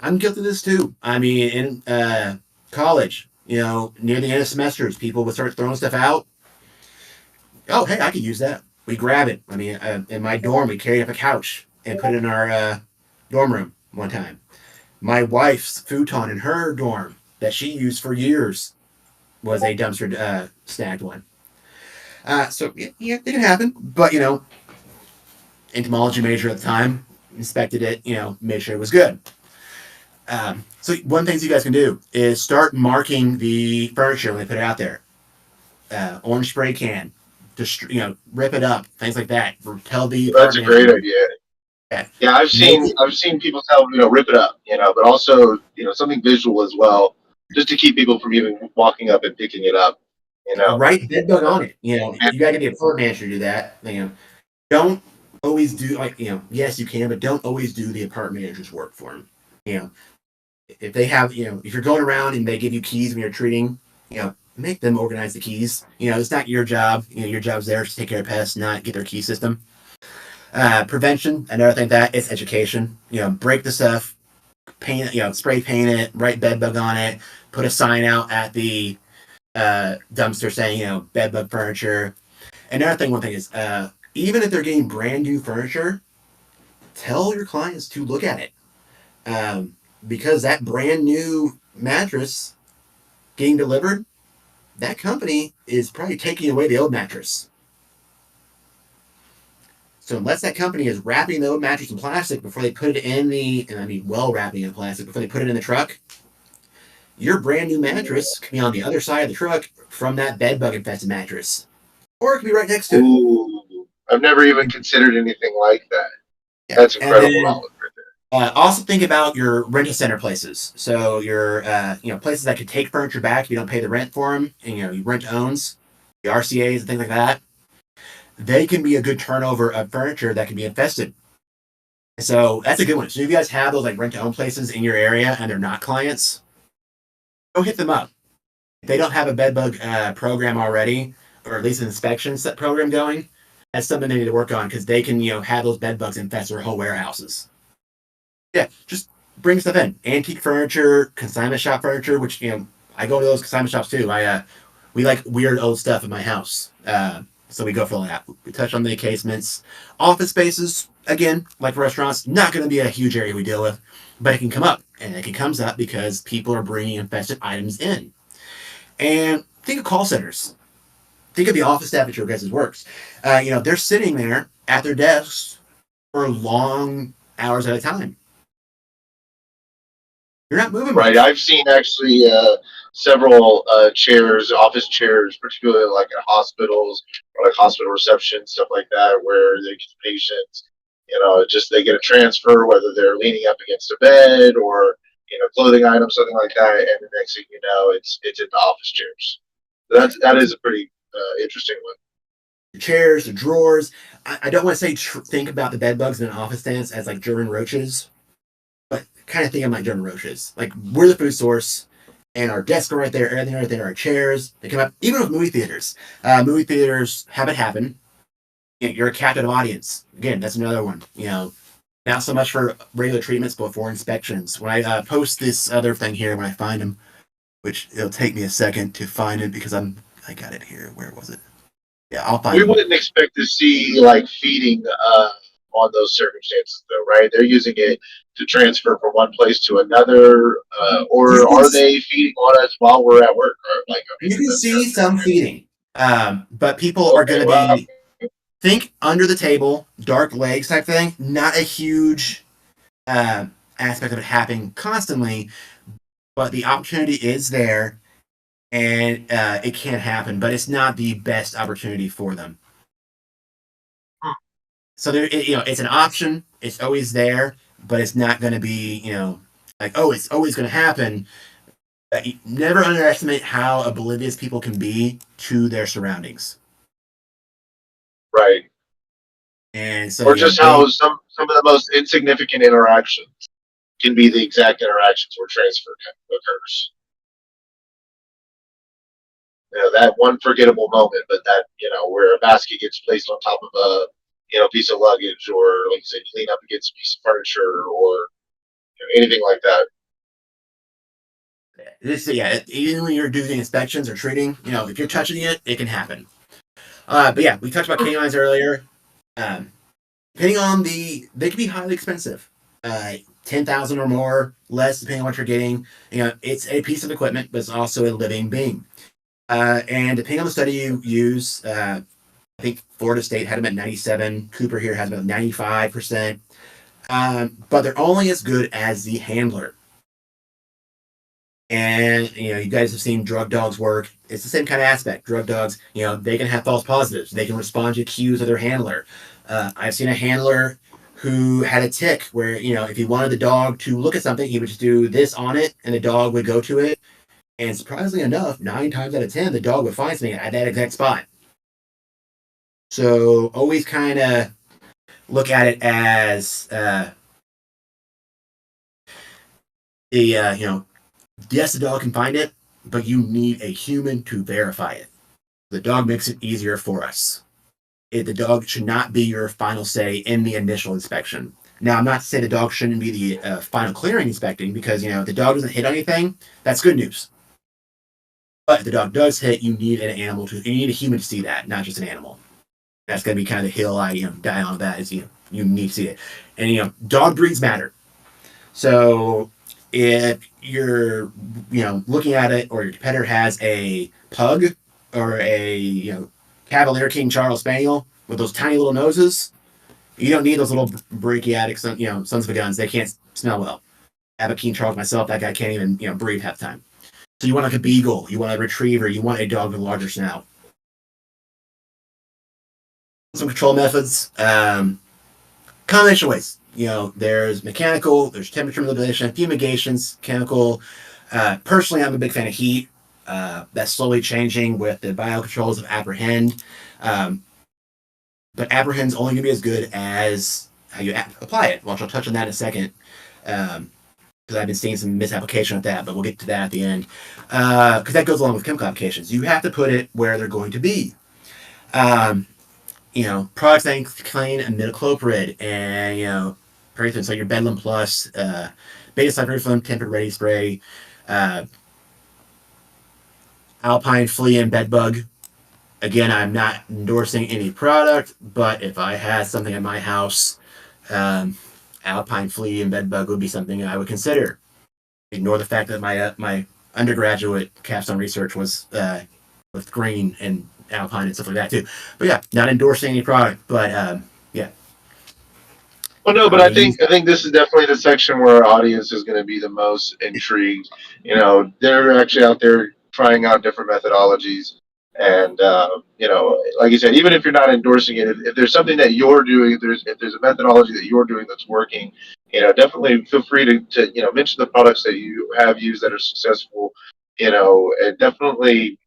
I'm guilty of this too. I mean, in college, near the end of semesters, people would start throwing stuff out. Oh, hey, I could use that. we grab it. I mean, in my dorm, we carried up a couch and put it in our dorm room one time. My wife's futon in her dorm that she used for years was a dumpster snagged one. So yeah, it can happen. But entomology major at the time, inspected it. Made sure it was good. So one of the things you guys can do is start marking the furniture when they put it out there. Orange spray can, just rip it up, things like that. Tell the Well, that's a apartment great manager idea. that. Yeah, I've Make seen it I've seen people tell rip it up, but also something visual as well, just to keep people from even walking up and picking it up. You know, write bed bug uh, on it. You got to be a apartment manager to do that. Don't always do yes you can, but don't always do the apartment manager's work for them. You know, if they have if you're going around and they give you keys when you're treating, make them organize the keys. It's not your job. Your job's there to take care of pests, not get their key system. Prevention, another thing that is education. Break the stuff, paint it, spray paint it, write bed bug on it, put a sign out at the dumpster saying, bed bug furniture. Another thing, one thing is, even if they're getting brand new furniture, tell your clients to look at it. Because that brand new mattress getting delivered, that company is probably taking away the old mattress. So unless that company is wrapping the old mattress in plastic before they put it in and I mean well wrapping in plastic before they put it in the truck, your brand new mattress can be on the other side of the truck from that bed bug infested mattress. Or it can be right next to it. ooh, I've never even considered anything like that. Yeah. That's And incredible then knowledge right there. also think about your rental center places. So your places that could take furniture back if you don't pay the rent for them, and you rent owns, the RCA's and things like that. They can be a good turnover of furniture that can be infested. So that's a good one. So if you guys have those like rent to own places in your area and they're not clients, go hit them up. If they don't have a bed bug program already, or at least an inspection set program going, that's something they need to work on because they can have those bed bugs infest their whole warehouses. Yeah, just bring stuff in. Antique furniture, consignment shop furniture, which I go to those consignment shops too. We like weird old stuff in my house. So we go for all that. We touch on the casements. Office spaces, again, like restaurants, not going to be a huge area we deal with, but it can come up. And it comes up because people are bringing infested items in. And think of call centers. Think of the office staff at your guys' works. They're sitting there at their desks for long hours at a time. You're not moving Right. much. I've seen actually several chairs, office chairs, particularly like at hospitals or like hospital reception, stuff like that, where they get patients, just they get a transfer, whether they're leaning up against a bed or, clothing item, something like that. And the next thing you know, it's in the office chairs. So that is a pretty interesting one. The chairs, the drawers. I don't want to say think about the bed bugs in an office stance as like German roaches, but kind of think of them like German roaches. Like we're the food source, and our desks are right there, everything right there, our chairs. They come up even with movie theaters. Movie theaters have it happen. You're a captive audience. Again, that's another one. Not so much for regular treatments, but for inspections. When I post this other thing here, when I find them, which it'll take me a second to find it because I got it here. Where was it? Yeah, I'll find We them. wouldn't expect to see like feeding on those circumstances, though, right? They're using it to transfer from one place to another, You or can are they feeding on us while we're at work? Or like, I mean, you can that's kind see some feeding, but people of are going okay. to Well, be think under the table, dark legs type thing. Not a huge uh, aspect of it happening constantly, but the opportunity is there, and it can happen. But it's not the best opportunity for them. So it's an option. It's always there, but it's not going to be, like it's always going to happen. Never underestimate how oblivious people can be to their surroundings. right. And so, Or just they how some of the most insignificant interactions can be the exact interactions where transfer occurs. That one forgettable moment, but that where a basket gets placed on top of a piece of luggage, or like you said, you lean up against a piece of furniture, or anything like that. this, yeah, even when you're doing inspections or treating, if you're touching it, it can happen. But yeah, we talked about canines earlier. Um, depending on they can be highly expensive. 10,000 or more, less depending on what you're getting. It's a piece of equipment, but it's also a living being. And depending on the study you use, I think Florida State had them at 97. Cooper here has about 95%. But they're only as good as the handler. And you guys have seen drug dogs work. It's the same kind of aspect. Drug dogs, they can have false positives. They can respond to cues of their handler. I've seen a handler who had a tick where if he wanted the dog to look at something, he would just do this on it, and the dog would go to it. And surprisingly enough, 9 times out of 10, the dog would find something at that exact spot. So always kind of look at it as the yes, the dog can find it, but you need a human to verify it. The dog makes it easier for us. The dog should not be your final say in the initial inspection. Now, I'm not to say the dog shouldn't be the final clearing inspecting because, if the dog doesn't hit anything, that's good news. But if the dog does hit, you need you need a human to see that, not just an animal. That's going to be kind of the hill I die on that is, you need to see it. And, dog breeds matter. So if you're, looking at it or your competitor has a pug or a, Cavalier King Charles Spaniel with those tiny little noses, you don't need those little brachiatic, sons of guns. They can't smell well. I have a King Charles myself. That guy can't even, breathe half the time. So you want like a beagle, you want a retriever, you want a dog with a larger snout. Some control methods, combination ways. There's mechanical, there's temperature manipulation, fumigations, chemical. Personally, I'm a big fan of heat. That's slowly changing with the biocontrols of apprehend. But apprehend's only going to be as good as how you apply it, which I'll touch on that in a second. Because I've been seeing some misapplication of that, but we'll get to that at the end. Because that goes along with chemical applications. You have to put it where they're going to be. Products that contain imidacloprid and, for instance, like your Bedlam Plus, beta-cyperfilm tempered ready spray, Alpine flea and bedbug. Again, I'm not endorsing any product, but if I had something at my house, Alpine flea and bedbug would be something I would consider. Ignore the fact that my undergraduate capstone research was with green and Alpine and stuff like that too. But yeah, not endorsing any product, but yeah. Well, no, but I think this is definitely the section where our audience is going to be the most intrigued. They're actually out there trying out different methodologies, and like you said, even if you're not endorsing it, if there's something that you're doing, if there's a methodology that you're doing that's working, definitely feel free to mention the products that you have used that are successful. And definitely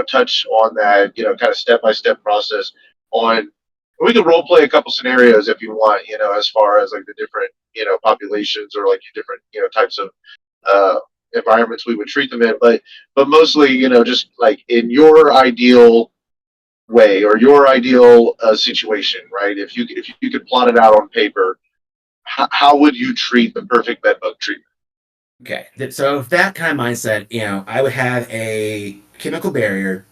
touch on that kind of step by step process on we can role play a couple scenarios if you want, as far as like the different, populations or like different, types of environments we would treat them in. But mostly, just like in your ideal way or your ideal situation, right? If you could plot it out on paper, how would you treat the perfect bedbug treatment? Okay, so with that kind of mindset, I would have a chemical barrier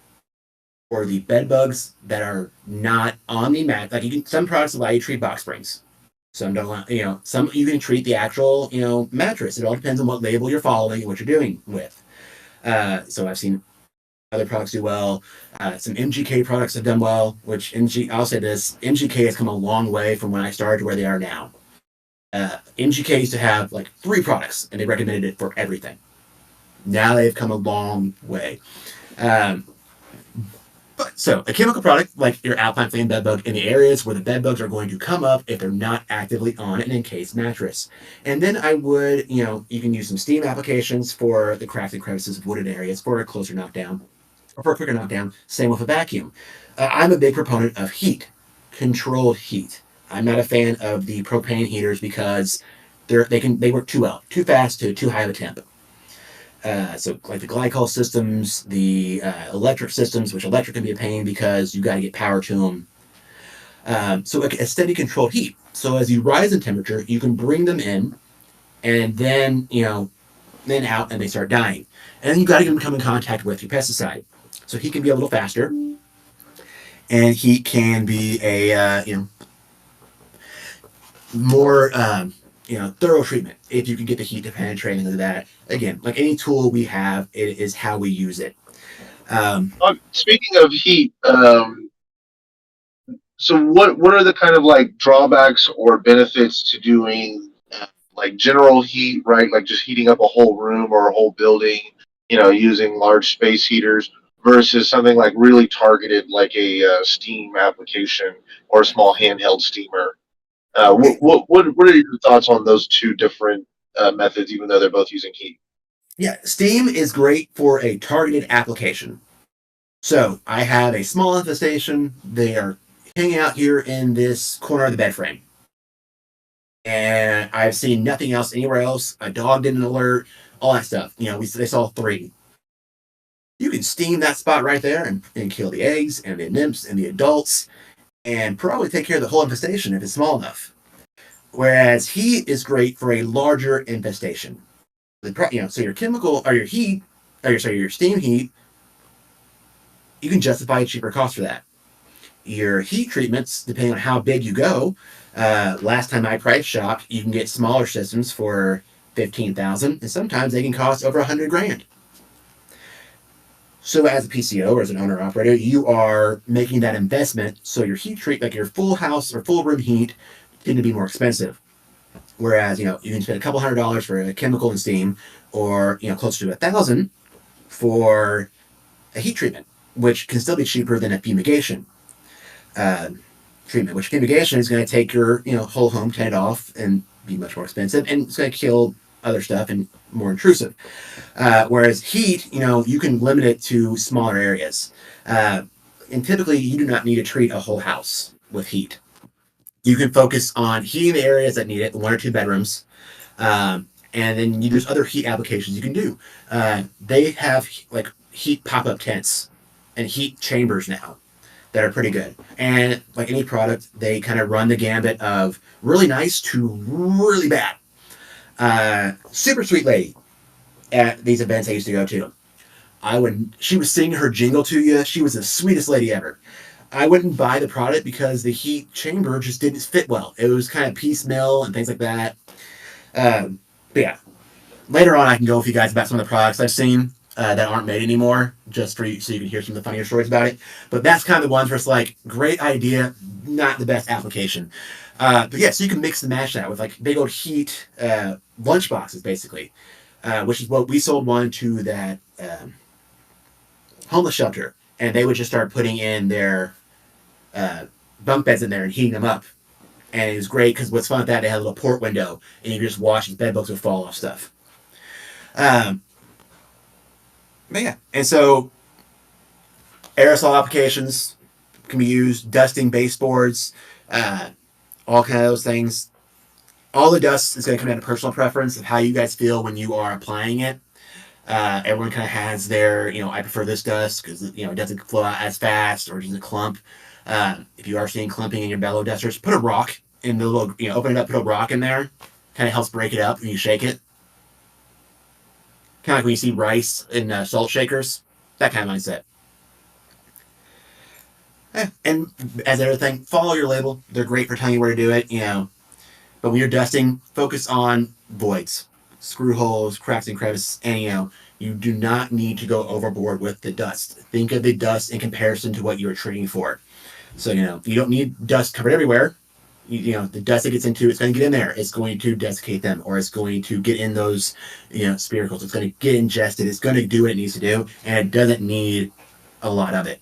for the bed bugs that are not on the mat. Like some products allow you to treat box springs. Some don't allow, some you can treat the actual, mattress. It all depends on what label you're following and what you're doing with. So I've seen other products do well. Some MGK products have done well, which I'll say this, MGK has come a long way from when I started to where they are now. MGK used to have like 3 products and they recommended it for everything. Now they've come a long way. Um, So, a chemical product like your Alpine Flame bed bug in the areas where the bed bugs are going to come up if they're not actively on an encased mattress. And then I would, you can use some steam applications for the cracks and crevices of wooded areas for a closer knockdown or for a quicker knockdown. Same with a vacuum. I'm a big proponent of heat, controlled heat. I'm not a fan of the propane heaters because they work too well, too fast to too high of a temp. So like the glycol systems, the electric systems, which electric can be a pain because you got to get power to them. So a steady controlled heat. So as you rise in temperature, you can bring them in, and then then out, and they start dying. And then you got to get them come in contact with your pesticide. So he can be a little faster. and heat can be a more thorough treatment if you can get the heat to penetrate into that. Again, like any tool we have, it is how we use it. Um, Speaking of heat, so what are the kind of like drawbacks or benefits to doing like general heat, right? Like just heating up a whole room or a whole building, using large space heaters versus something like really targeted, like a steam application or a small handheld steamer. What are your thoughts on those two different methods, even though they're both using heat? yeah, Steam is great for a targeted application. So I have a small infestation. They are hanging out here in this corner of the bed frame. And I've seen nothing else anywhere else. A dog didn't alert, all that stuff. They saw three. You can steam that spot right there and kill the eggs and the nymphs and the adults and probably take care of the whole infestation if it's small enough. Whereas heat is great for a larger infestation. So your chemical or your heat, your steam heat, you can justify a cheaper cost for that. Your heat treatments, depending on how big you go, last time I price shopped, you can get smaller systems for 15,000, and sometimes they can cost over 100 grand. So as a PCO or as an owner operator, you are making that investment. So your heat treat, like your full house or full room heat, tend to be more expensive. Whereas you can spend a couple $100s for a chemical and steam, or closer to 1,000 for a heat treatment, which can still be cheaper than a fumigation uh, treatment. Which fumigation is going to take your whole home tenant off and be much more expensive, and it's going to kill other stuff and more intrusive. Whereas heat, you can limit it to smaller areas. Uh, and typically, you do not need to treat a whole house with heat. You can focus on heating the areas that need it, one or two bedrooms, and then there's other heat applications you can do. They have like heat pop-up tents and heat chambers now that are pretty good. And like any product, they kind of run the gambit of really nice to really bad. Super sweet lady at these events I used to go to. She was singing her jingle to you. She was the sweetest lady ever. I wouldn't buy the product because the heat chamber just didn't fit well. It was kind of piecemeal and things like that. But yeah, later on I can go with you guys about some of the products I've seen that aren't made anymore, just for you, so you can hear some of the funnier stories about it. But that's kind of the ones where it's like great idea, not the best application. But yeah, so you can mix and match that with like big old heat lunch boxes, basically, which is what we sold one to that homeless shelter, and they would just start putting in their uh, bunk beds in there and heating them up. And it was great because what's fun with that, they had a little port window, and you could just wash and bed bugs would fall off stuff. Um, but yeah, and so aerosol applications can be used, dusting baseboards, uh, all kind of those things. All the dust is going to come down to personal preference of how you guys feel when you are applying it. Everyone kind of has their, I prefer this dust because it doesn't flow out as fast or doesn't clump. If you are seeing clumping in your bellow dusters, put a rock in the little, open it up, put a rock in there. Kind of helps break it up when you shake it. Kind of like when you see rice in salt shakers. That kind of mindset. And as everything, follow your label. They're great for telling you where to do it. But when you're dusting, focus on voids, screw holes, cracks and crevices, and you do not need to go overboard with the dust. Think of the dust in comparison to what you're treating for. So you don't need dust covered everywhere. The dust that gets into it's going to get in there. It's going to desiccate them, or it's going to get in those spiracles. It's going to get ingested. It's going to do what it needs to do, and it doesn't need a lot of it.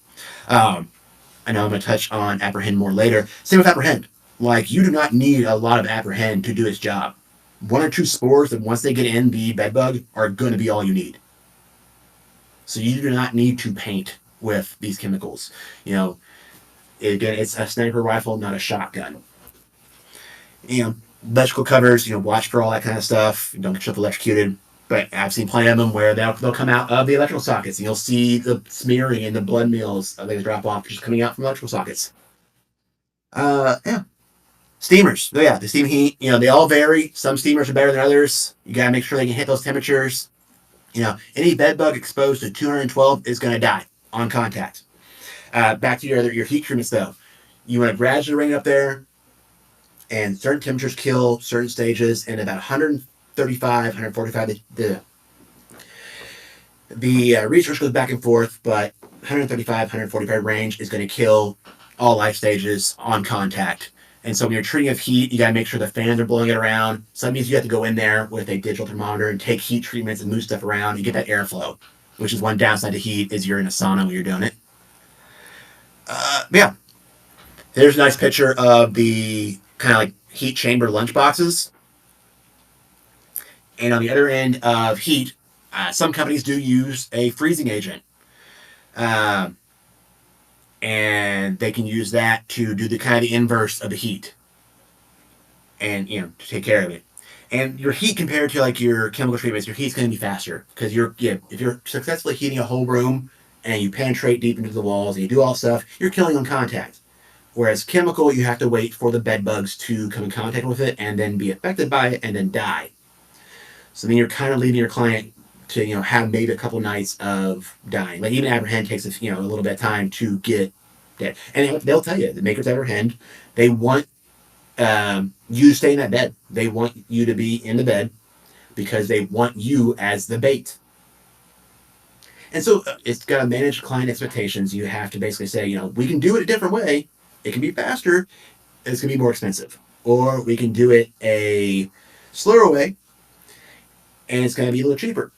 I know I'm going to touch on apprehend more later. Same with apprehend. Like, you do not need a lot of apprehend to do its job. One or two spores that once they get in the bedbug are going to be all you need. So you do not need to paint with these chemicals. Again, it's a sniper rifle, not a shotgun. Electrical covers, watch for all that kind of stuff. Don't get yourself electrocuted. But I've seen plenty of them where they'll come out of the electrical sockets, and you'll see the smearing and the blood meals they drop off just coming out from electrical sockets. Yeah. Steamers. Oh, yeah, the steam heat, they all vary. Some steamers are better than others. You got to make sure they can hit those temperatures. Any bed bug exposed to 212 is going to die on contact. Back to your heat treatments though. You want to gradually bring it up there, and certain temperatures kill certain stages, and about 135, 145, the research goes back and forth, but 135, 145 range is going to kill all life stages on contact. And so when you're treating with heat, you got to make sure the fans are blowing it around. So that means you have to go in there with a digital thermometer and take heat treatments and move stuff around and get that airflow, which is one downside to heat is you're in a sauna when you're doing it. Yeah, there's a nice picture of the kind of like heat chamber lunch boxes. And on the other end of heat, some companies do use a freezing agent. Um, and they can use that to do the kind of the inverse of the heat and to take care of it. And your heat compared to like your chemical treatments, your heat's going to be faster because if you're successfully heating a whole room and you penetrate deep into the walls and you do all stuff, you're killing on contact. Whereas chemical, you have to wait for the bed bugs to come in contact with it and then be affected by it and then die. So then you're kind of leaving your client to have maybe a couple nights of dying. Like even apprehend takes a little bit of time to get dead, and they'll tell you the makers of apprehend they want you to stay in that bed. They want you to be in the bed because they want you as the bait. And so it's got to manage client expectations. You have to basically say, we can do it a different way. It can be faster. It's going to be more expensive. Or we can do it a slower way, and it's going to be a little cheaper.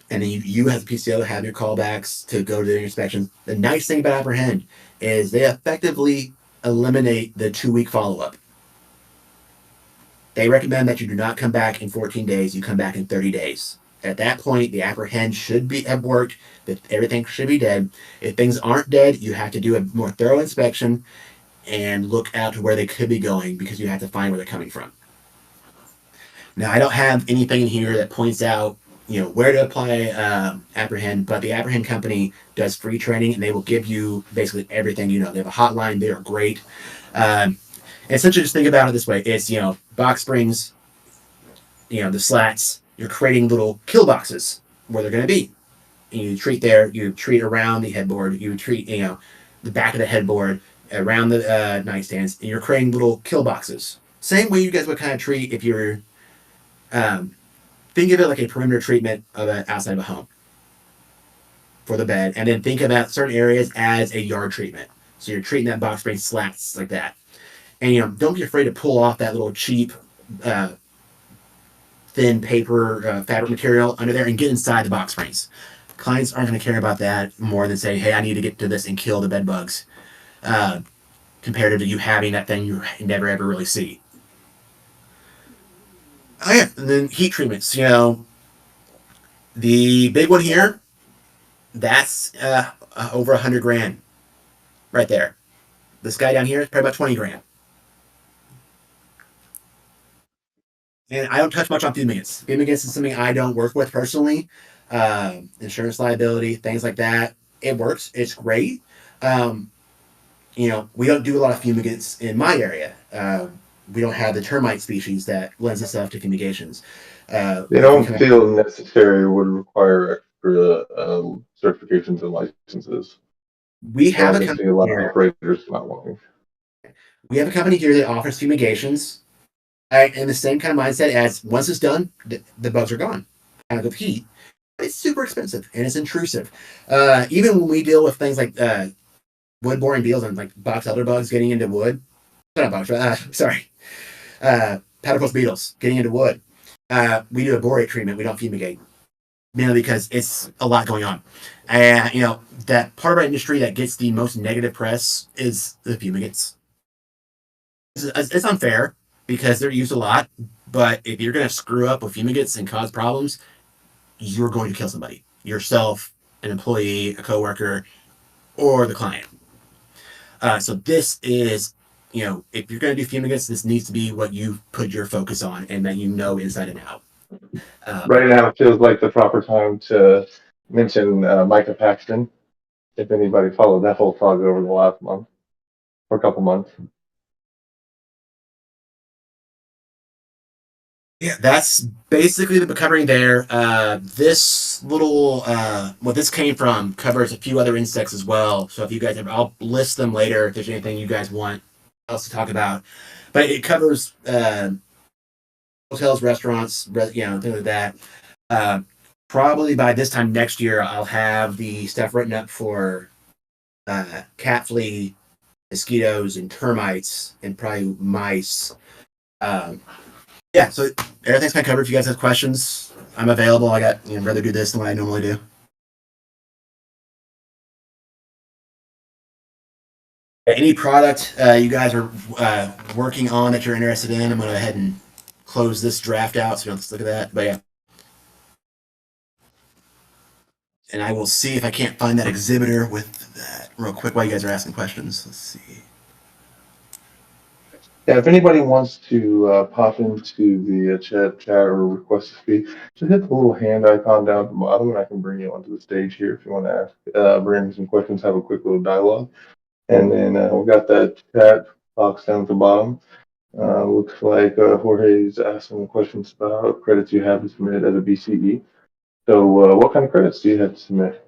And then you as a PCO have your callbacks to go to the inspections. The nice thing about apprehend is they effectively eliminate the 2-week follow-up. They recommend that you do not come back in 14 days. You come back in 30 days. At that point, the apprehend should have worked. That everything should be dead. If things aren't dead, you have to do a more thorough inspection and look out to where they could be going because you have to find where they're coming from. Now, I don't have anything in here that points out where to apply apprehend, but the apprehend company does free training and they will give you basically everything. They have a hotline. They are great. Essentially, just think about it this way: it's box springs, the slats. You're creating little kill boxes where they're going to be. And you treat around the headboard. You treat the back of the headboard around the nightstands, and you're creating little kill boxes. Same way you guys would kind of treat if you're think of it like a perimeter treatment of outside of a home for the bed, and then think about certain areas as a yard treatment. So you're treating that box spring slats like that, and don't be afraid to pull off that little cheap, thin paper fabric material under there and get inside the box springs. Clients aren't going to care about that more than say, "Hey, I need to get to this and kill the bed bugs," compared to you having that thing you never ever really see. Oh yeah, and then heat treatments. The big one here, that's over 100 grand right there. This guy down here is probably about 20 grand. And I don't touch much on fumigants. Fumigants is something I don't work with personally. Insurance liability, things like that. It works. It's great. Um, we don't do a lot of fumigants in my area. We don't have the termite species that lends itself to fumigations. They don't feel necessary or would require extra certifications and licenses. We So have I a can see a company lot of here. operators not wanting. We have a company here that offers fumigations, and the same kind of mindset as once it's done, the bugs are gone. Kind of with heat, it's super expensive and it's intrusive. Even when we deal with things like wood-boring beetles and like box elder bugs getting into wood, not box, sorry, platypus beetles getting into wood, we do a borate treatment. We don't fumigate, mainly because it's a lot going on. And that part of our industry that gets the most negative press is the fumigants. It's unfair because they're used a lot, but if you're going to screw up with fumigants and cause problems, you're going to kill somebody, yourself, an employee, a coworker, or the client. So this is, if you're going to do fumigants, this needs to be what you put your focus on and that inside and out. Right now, it feels like the proper time to mention Micah Paxton. If anybody followed that whole saga over the last month or a couple months. Yeah, that's basically the covering there. This little what this came from covers a few other insects as well. So if you guys, I'll list them later if there's anything you guys want else to talk about. But it covers hotels, restaurants, things like that. Uh, Probably by this time next year, I'll have the stuff written up for cat flea, mosquitoes, and termites, and probably mice. Um, yeah, so everything's kind of covered. If you guys have questions, I'm available. I got rather do this than what I normally do. Any product you guys are working on that you're interested in, I'm going to go ahead and close this draft out so you don't have to look at that. But yeah, and I will see if I can't find that exhibitor with that real quick while you guys are asking questions. Let's see. Yeah, if anybody wants to pop into the chat or request to speak, just hit the little hand icon down at the bottom, and I can bring you onto the stage here if you want to ask, bring me some questions, have a quick little dialogue. And then we got that chat box down at the bottom. Looks like Jorge's asking questions about credits you have to submit as a BCE. So, what kind of credits do you have to submit?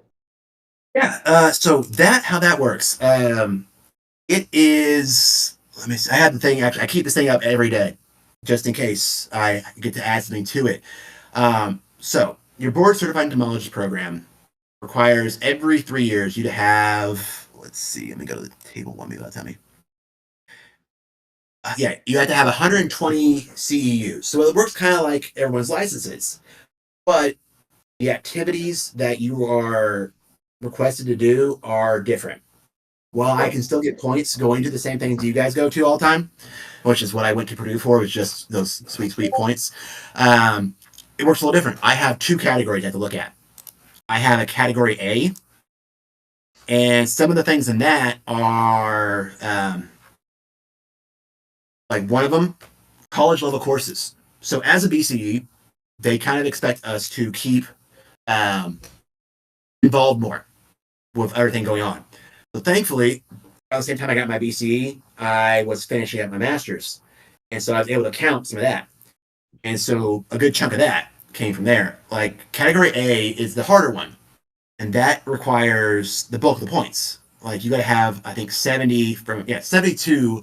Yeah, so that how that works. It is. Let me see. I have the thing. Actually, I keep this thing up every day, just in case I get to add something to it. So your board certified entomologist program requires every 3 years you to have. Let's see. Let me go to the table one. Maybe that'll tell me. Yeah, you have to have 120 CEUs. So it works kind of like everyone's licenses, but the activities that you are requested to do are different. While I can still get points going to the same things you guys go to all the time, which is what I went to Purdue for, was just those sweet, sweet points. It works a little different. I have two categories I have to look at. I have a category A, and some of the things in that are like one of them, college level courses. So as a BCE, they kind of expect us to keep um, involved more with everything going on. So thankfully, at the same time I got my BCE, I was finishing up my master's. And so I was able to count some of that. And so a good chunk of that came from there. Like category A is the harder one. And that requires the bulk of the points. Like you got to have, I think, 72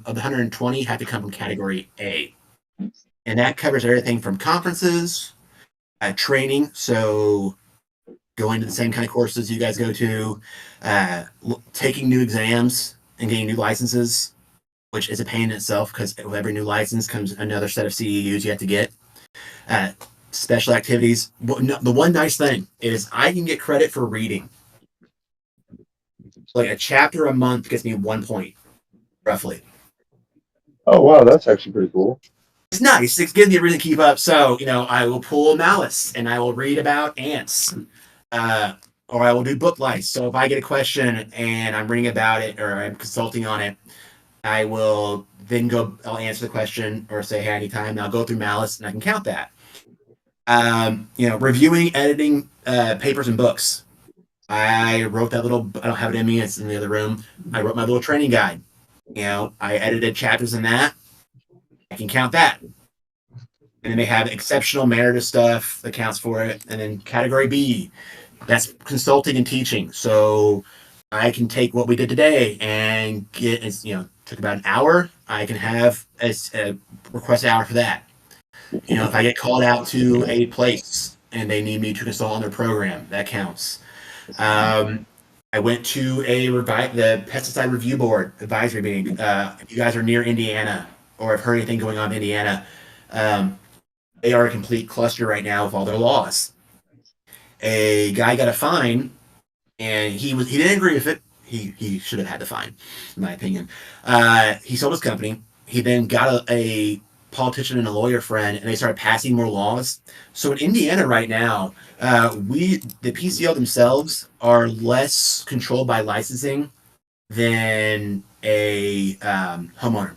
of the 120 have to come from category A. And that covers everything from conferences, training. So going to the same kind of courses you guys go to, taking new exams and getting new licenses, which is a pain in itself because with every new license comes another set of CEUs you have to get. Uh, Special activities. The one nice thing is I can get credit for reading. Like a chapter a month gets me 1 point, roughly. Oh, wow, that's actually pretty cool. It's nice. It gives me a reason to keep up. So, I will pull Malice and I will read about ants. Uh, or I will do book lights. So if I get a question and I'm reading about it or I'm consulting on it, I will then I'll answer the question or say, hey, I need time. And I'll go through Malice and I can count that. Reviewing, editing papers and books. I wrote that little, I don't have it in me, it's in the other room. I wrote my little training guide. I edited chapters in that. I can count that. And then they have exceptional merit stuff that counts for it. And then category B, that's consulting and teaching. So I can take what we did today and took about an hour. I can have a request hour for that. If I get called out to a place and they need me to consult on their program, that counts. I went to the pesticide review board advisory meeting. If you guys are near Indiana or have heard anything going on in Indiana, they are a complete cluster right now with all their laws. A guy got a fine, and he didn't agree with it. He should have had the fine, in my opinion. He sold his company. He then got a politician and a lawyer friend, and they started passing more laws. So in Indiana right now, the PCO themselves are less controlled by licensing than a homeowner.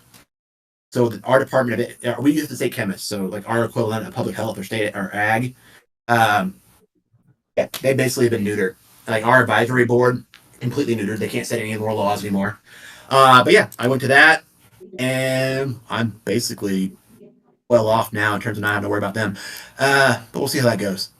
So our department of it, we use the state chemist, so like our equivalent of public health or state or ag, um, yeah, they basically have been neutered. Like our advisory board, completely neutered. They can't set any more laws anymore. But yeah, I went to that, and I'm basically well off now in terms of not having to worry about them. But we'll see how that goes.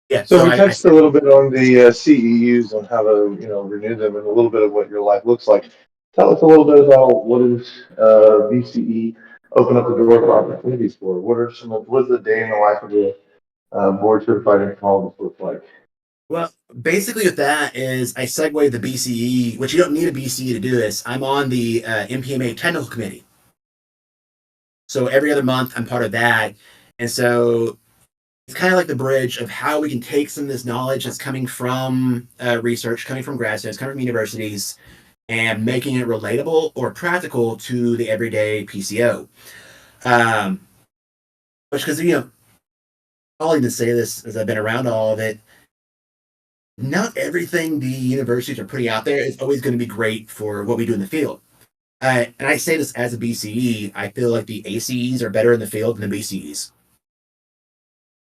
Yeah. So So we I touched a little bit on the CEUs and how to, renew them, and a little bit of what your life looks like. Tell us a little bit about what is BCE open up the door for opportunities for. What is the day in the life of a board certified entomologist look like? Well, basically, with that is I segue the BCE, which you don't need a BCE to do this. I'm on the MPMA technical committee. So every other month, I'm part of that. And so it's kind of like the bridge of how we can take some of this knowledge that's coming from research, coming from grad students, coming from universities, and making it relatable or practical to the everyday PCO. Um, which, because, I'll even say this as I've been around all of it, not everything the universities are putting out there is always going to be great for what we do in the field. And I say this as a BCE, I feel like the ACEs are better in the field than the BCEs.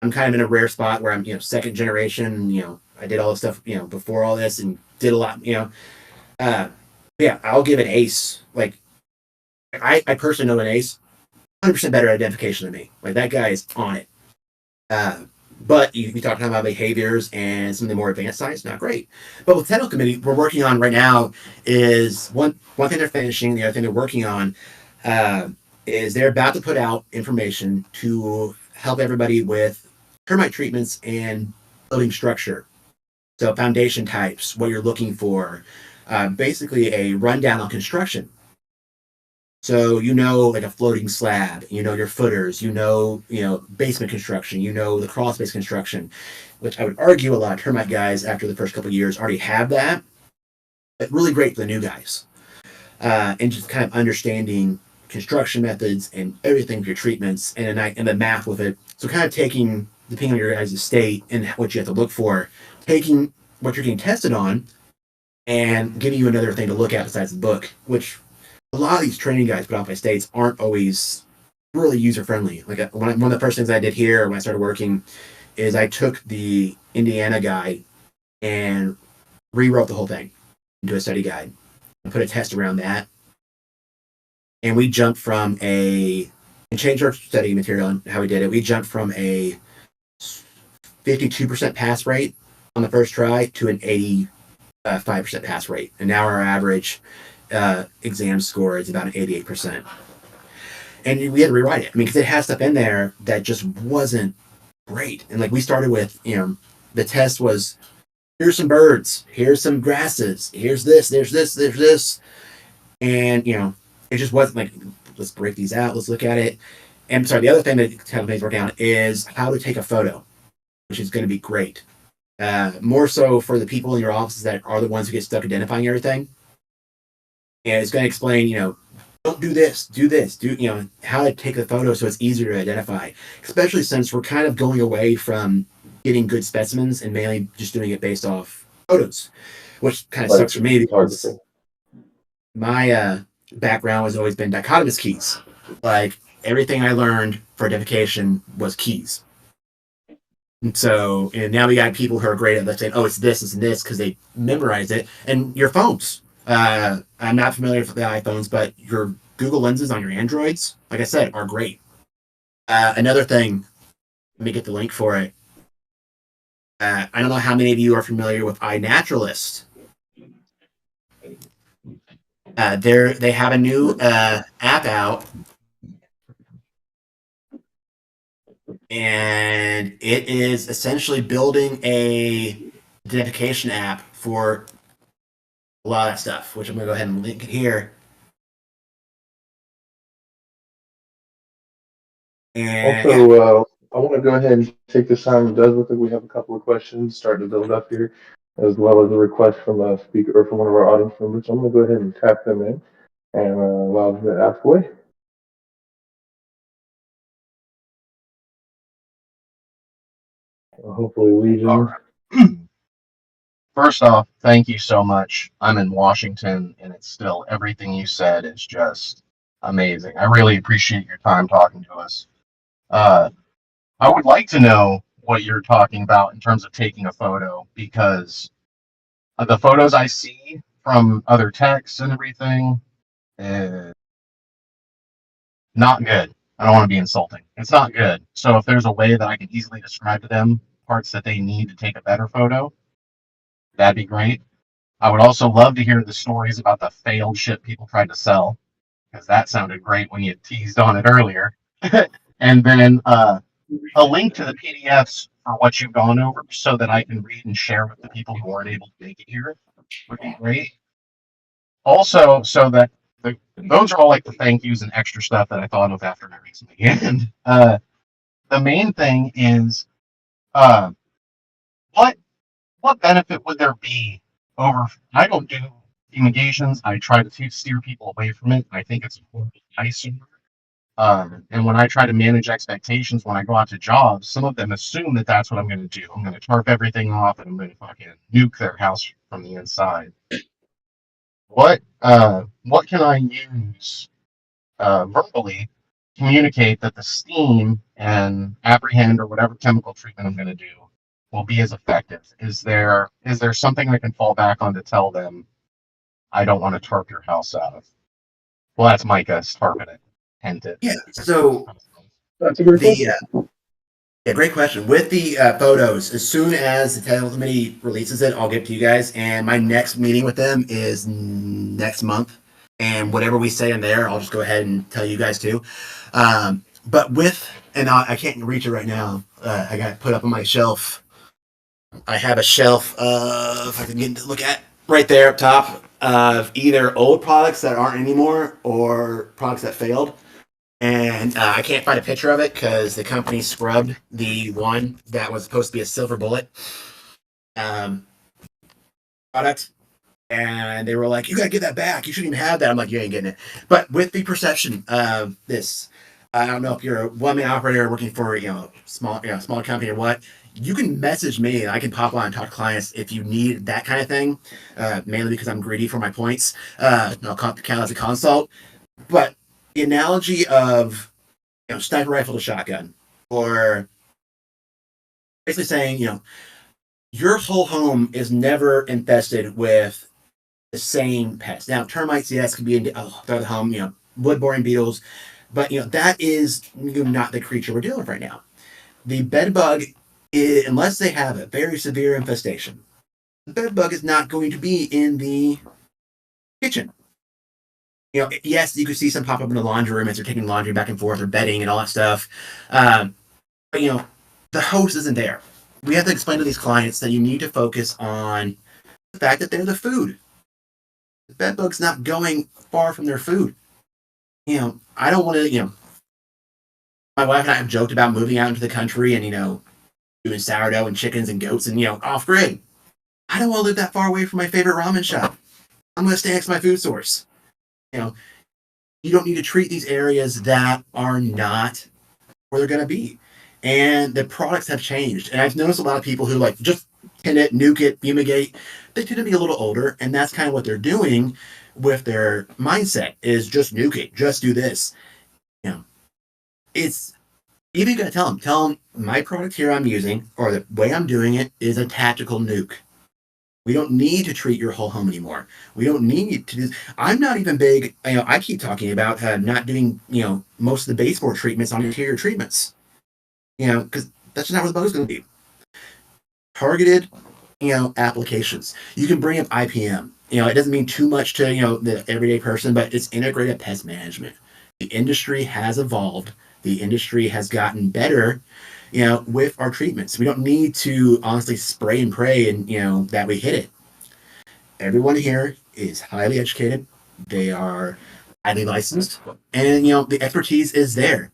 I'm kind of in a rare spot where I'm, second generation, I did all this stuff, before all this and did a lot, uh, yeah, I'll give an ace. Like, I personally know an ace, 100% better identification than me. Like, that guy is on it. Uh, but you talking about behaviors and some of the more advanced science, not great. But with technical committee, we're working on right now is one thing they're finishing, the other thing they're working on uh, is they're about to put out information to help everybody with termite treatments and building structure. So foundation types, what you're looking for, basically a rundown on construction. So like a floating slab, your footers, basement construction, the crawl space construction, which I would argue a lot of termite guys after the first couple of years already have that. But really great for the new guys, and just kind of understanding construction methods and everything for your treatments and the math with it. So kind of taking depending on your guys' state and what you have to look for, taking what you're getting tested on and giving you another thing to look at besides the book, which a lot of these training guides put out by states aren't always really user friendly. Like one of the first things I did here when I started working is I took the Indiana guide and rewrote the whole thing into a study guide and put a test around that. And we jumped from and changed our study material and how we did it. We jumped from a 52% pass rate on the first try to an 85% pass rate. And now our average exam score is about an 88%. And we had to rewrite it. I mean, because it has stuff in there that just wasn't great. And like we started with, the test was here's some birds, here's some grasses, here's this, there's this, there's this. And, it just wasn't like, let's break these out, let's look at it. And sorry, the other thing that companies work on is how to take a photo, which is going to be great. More so for the people in your offices that are the ones who get stuck identifying everything. And it's going to explain, don't do this, do, how to take the photo so it's easier to identify, especially since we're kind of going away from getting good specimens and mainly just doing it based off photos, which kind of Right. sucks for me It's hard to because think. my background has always been dichotomous keys. Like everything I learned for identification was keys. And so, and now we got people who are great at saying, "Oh, it's this, and this," because they memorize it. And your phones. I'm not familiar with the iPhones, but your Google lenses on your Androids, like I said, are great. Another thing, let me get the link for it. I don't know how many of you are familiar with iNaturalist. They have a new app out, and it is essentially building a identification app for a lot of that stuff, which I'm going to go ahead and link here. And yeah, Also, I want to go ahead and take this time. It does look like we have a couple of questions starting to build up here, as well as a request from a speaker or from one of our audience members. So I'm going to go ahead and tap them in and allow them to ask away. Hopefully, All Legion. right. First off, thank you so much. I'm in Washington, and it's still everything you said is just amazing. I really appreciate your time talking to us. Uh, I would like to know what you're talking about in terms of taking a photo because the photos I see from other texts and everything is not good. I don't want to be insulting. It's not good. So if there's a way that I can easily describe to them parts that they need to take a better photo, that'd be great. I would also love to hear the stories about the failed shit people tried to sell, because that sounded great when you teased on it earlier. And then a link to the PDFs for what you've gone over so that I can read and share with the people who aren't able to make it here would be great. Also, so that those are all like the thank yous and extra stuff that I thought of after my reason again. The main thing is uh, what what benefit would there be over? I don't do fumigations. I try to steer people away from it. I think it's horrible eyesore. And when I try to manage expectations when I go out to jobs, some of them assume that that's what I'm going to do. I'm going to tarp everything off and I'm going to fucking nuke their house from the inside. What can I use verbally communicate that the steam and apprehend or whatever chemical treatment I'm going to do will be as effective? Is there something I can fall back on to tell them I don't want to tarp your house out of? Well, that's Micah's tarping it, hint it. Yeah. So That's a great the question. yeah, great question. With the photos, as soon as the technical committee releases it, I'll get it to you guys. And my next meeting with them is next month. And whatever we say in there, I'll just go ahead and tell you guys too. But with, and I can't reach it right now. I got it put up on my shelf. I have a shelf if I can get to look at right there up top of either old products that aren't anymore or products that failed. And I can't find a picture of it because the company scrubbed the one that was supposed to be a silver bullet um, product. And they were like, "You gotta get that back. You shouldn't even have that." I'm like, "You ain't getting it." But with the perception of this, I don't know if you're a one-man operator working for smaller company or what. You can message me and I can pop on and talk to clients if you need that kind of thing. Mainly because I'm greedy for my points. I'll count as a consult. But the analogy of sniper rifle to shotgun, or basically saying your whole home is never infested with the same pests. Now, termites, yes, can be in the home, wood boring beetles, but that is not the creature we're dealing with right now. The bed bug, unless they have a very severe infestation, the bed bug is not going to be in the kitchen. Yes, you could see some pop up in the laundry room as they're taking laundry back and forth or bedding and all that stuff. But the host isn't there. We have to explain to these clients that you need to focus on the fact that they're the food. The bed bug's not going far from their food. I don't want to, my wife and I have joked about moving out into the country and, doing sourdough and chickens and goats and, off grid. I don't want to live that far away from my favorite ramen shop. I'm going to stay next to my food source. You don't need to treat these areas that are not where they're going to be. And the products have changed. And I've noticed a lot of people who just tin it, nuke it, fumigate, they tend to be a little older. And that's kind of what they're doing with their mindset is just nuke it, just do this. It's even got to tell them my product here I'm using or the way I'm doing it is a tactical nuke. We don't need to treat your whole home anymore. We don't need to do. I'm not even big. I keep talking about not doing most of the baseboard treatments on interior treatments. Because that's not where the bug's going to be. Targeted, applications. You can bring up IPM. It doesn't mean too much to the everyday person, but it's integrated pest management. The industry has evolved. The industry has gotten better, with our treatments. We don't need to honestly spray and pray and that we hit it. Everyone here is highly educated. They are highly licensed, and the expertise is there.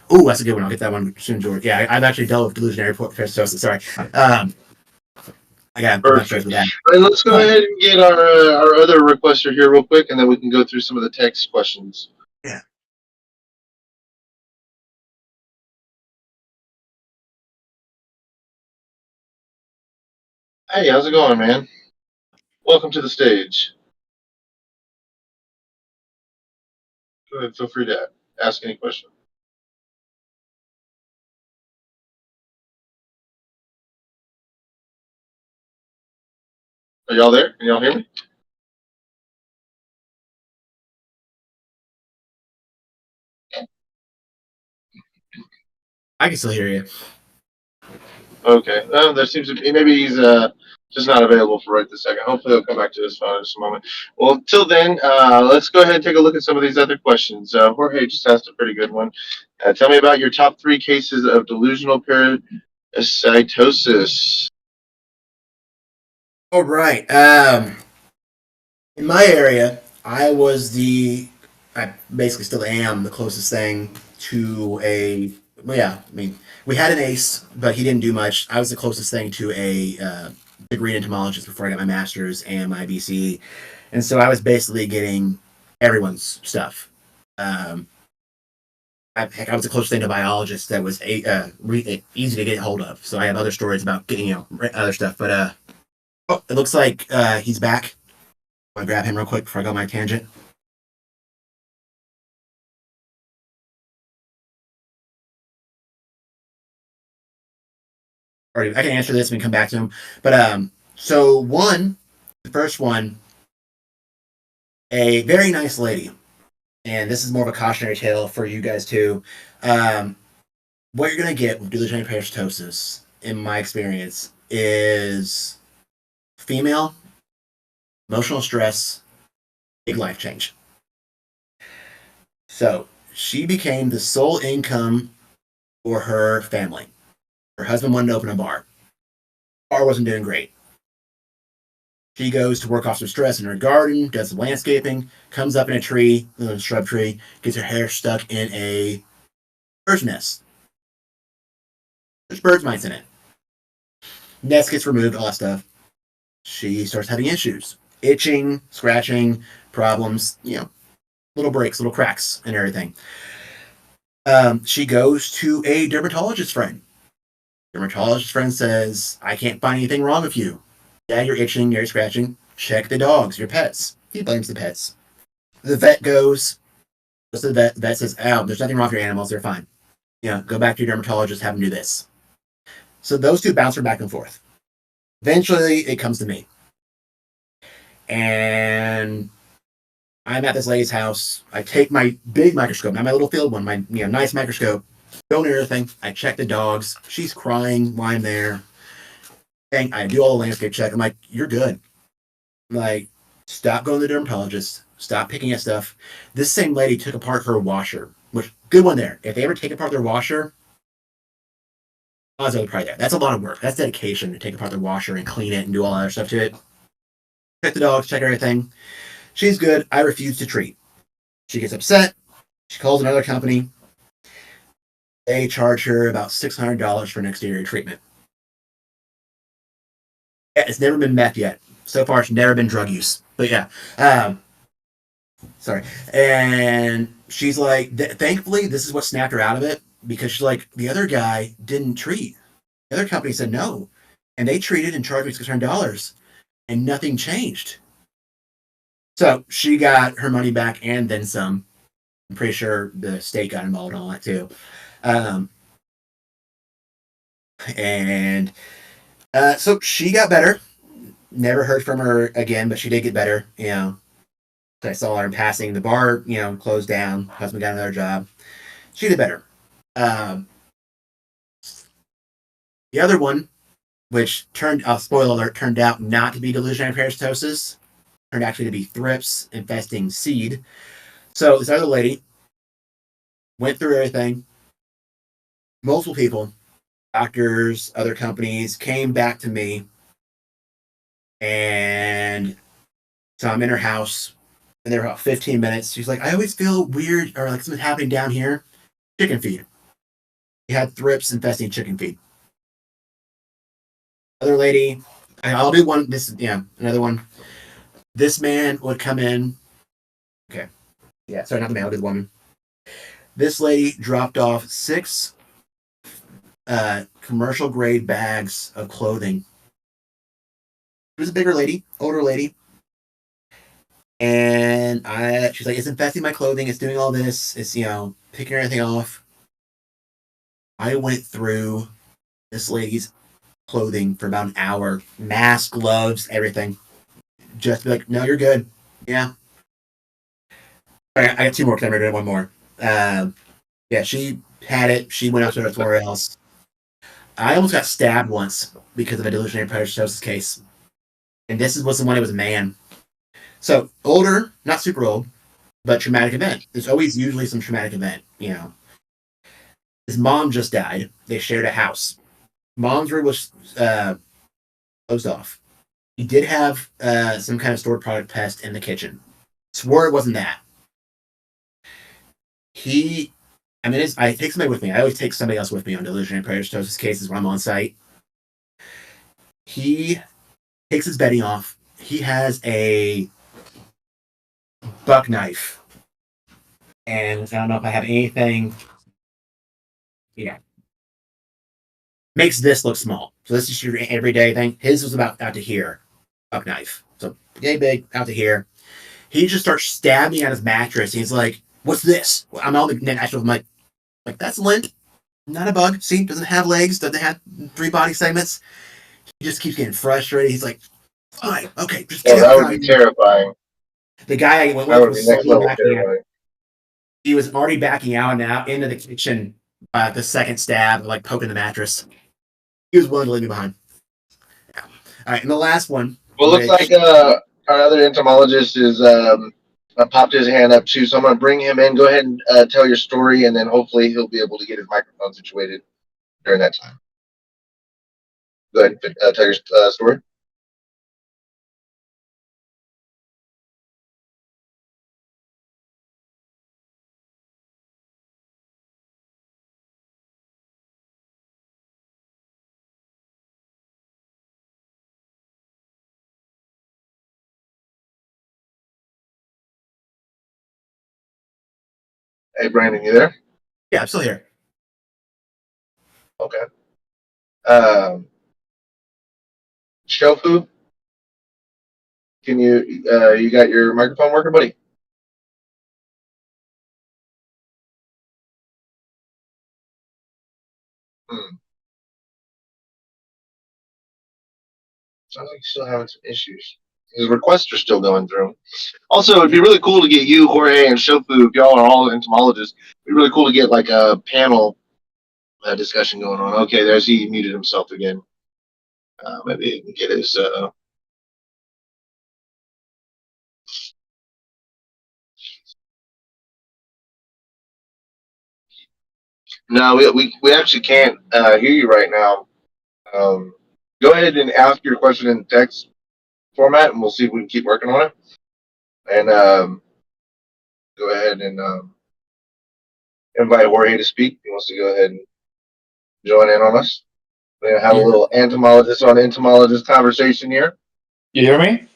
Oh, that's a good one. I'll get that one soon, George. Yeah, I've actually dealt with delusionary parasitosis. Sorry. I got enough Perfect. with that. And let's go ahead and get our other requester here real quick, and then we can go through some of the text questions. Yeah. Hey, how's it going, man? Welcome to the stage. Go ahead, feel free to ask any question. Are y'all there? Can y'all hear me? I can still hear you. Okay. There seems to be maybe he's just not available for right this second. Hopefully he'll come back to his phone in just a moment. Well, until then, let's go ahead and take a look at some of these other questions. Jorge just asked a pretty good one. Tell me about your top 3 cases of delusional parasitosis. All right. In my area, I basically still am the closest thing to a. Well, yeah, I mean, we had an ace, but he didn't do much. I was the closest thing to a degree entomologist before I got my master's and my BCE, and so I was basically getting everyone's stuff. Um, heck, I was the closest thing to a biologist that was easy to get hold of. So I have other stories about getting other stuff, but oh, it looks like he's back. I grab him real quick before I go on my tangent. Or I can answer this and come back to him. But so the first one, a very nice lady, and this is more of a cautionary tale for you guys too. Um, what you're gonna get with delusional parasitosis, in my experience, is female, emotional stress, big life change. So she became the sole income for her family. Her husband wanted to open a bar. Bar wasn't doing great. She goes to work off some stress in her garden, does some landscaping, comes up in a tree, a shrub tree, gets her hair stuck in a bird's nest. There's birds mites in it. Nest gets removed, all that stuff. She starts having issues. Itching, scratching, problems, little breaks, little cracks, and everything. She goes to a dermatologist friend. Dermatologist friend says, I can't find anything wrong with you. Yeah, you're itching, you're scratching. Check the dogs, your pets. He blames the pets. The vet goes to the vet. The vet says, oh, there's nothing wrong with your animals. They're fine. Go back to your dermatologist, have them do this. So those two bounce her back and forth. Eventually, it comes to me. And I'm at this lady's house. I take my big microscope, not my little field one, my nice microscope, go near everything. I check the dogs. She's crying while I'm there. And I do all the landscape check. I'm like, you're good. I'm like, stop going to the dermatologist. Stop picking at stuff. This same lady took apart her washer, which, good one there. If they ever take apart their washer, odds are probably there. That's a lot of work. That's dedication to take apart the washer and clean it and do all that other stuff to it. Check the dogs, check everything. She's good. I refuse to treat. She gets upset. She calls another company. They charge her about $600 for an exterior treatment. Yeah, it's never been meth yet. So far, it's never been drug use. But yeah. Sorry. And she's like, thankfully, this is what snapped her out of it, because she's like, the other guy didn't treat. The other company said no. And they treated and charged me $600, and nothing changed. So she got her money back and then some. I'm pretty sure the state got involved in all that too. And so she got better. Never heard from her again, but she did get better. I saw her in passing. The bar, closed down. Husband got another job. She did better. Um, the other one, which spoiler alert, turned out not to be delusional parasitosis, turned actually to be thrips infesting seed. So this other lady went through everything. Multiple people, doctors, other companies, came back to me. And so I'm in her house, and there were about 15 minutes. She's like, I always feel weird or like something happening down here. Chicken feed. He had thrips infesting chicken feed. Other lady, I'll do one. Another one. This man would come in. Okay. Yeah, sorry, not the man, I'll do the woman. This lady dropped off 6 commercial grade bags of clothing. She was a bigger lady, older lady. And she's like, it's infesting my clothing. It's doing all this. It's, picking everything off. I went through this lady's clothing for about an hour. Mask, gloves, everything. Just to be like, no, you're good. Yeah. All right, I got 2 more because I'm ready to do one more. Yeah, she had it. She went out to somewhere else. I almost got stabbed once because of a delusionary parasitosis case. And this was the one, it was a man. So older, not super old, but traumatic event. There's always usually some traumatic event, you know. His mom just died. They shared a house. Mom's room was closed off. He did have some kind of stored product pest in the kitchen. Swore it wasn't that. I take somebody with me. I always take somebody else with me on delusionary parasitosis cases when I'm on site. He takes his bedding off. He has a buck knife. And I don't know if I have anything. Yeah. Makes this look small. So this is your everyday thing. His was about out to here. Buck knife. So yay big, out to here. He just starts stabbing at his mattress. He's like, "What's this?" I'm on the natural. I'm like that's lint, not a bug. See, doesn't have legs. Doesn't have 3 body segments. He just keeps getting frustrated. He's like, "Fine, okay, just get That out." would be terrifying. The guy I went That with would be was next slowly level backing out. terrifying. He was already backing out and out into the kitchen. The second stab, like poking the mattress. He was willing to leave me behind. Yeah. All right, and the last one. Well, looks like our other entomologist is popped his hand up too, so I'm going to bring him in. Go ahead and tell your story, and then hopefully he'll be able to get his microphone situated during that time. Go ahead and tell your story. Hey, Brandon, you there? Yeah, I'm still here. Okay. Shofu, can you got your microphone working, buddy? Hmm. Sounds like you're still having some issues. His requests are still going through. Also, it'd be really cool to get you, Jorge, and Shofu, if y'all are all entomologists, it'd be really cool to get like a panel discussion going on. Okay, there's he muted himself again. Maybe he can get his. No, we actually can't hear you right now. Go ahead and ask your question in text format, and we'll see if we can keep working on it. And go ahead and invite Jorge to speak. He wants to go ahead and join in on us. We're gonna have a little entomologist on entomologist conversation here. You hear me?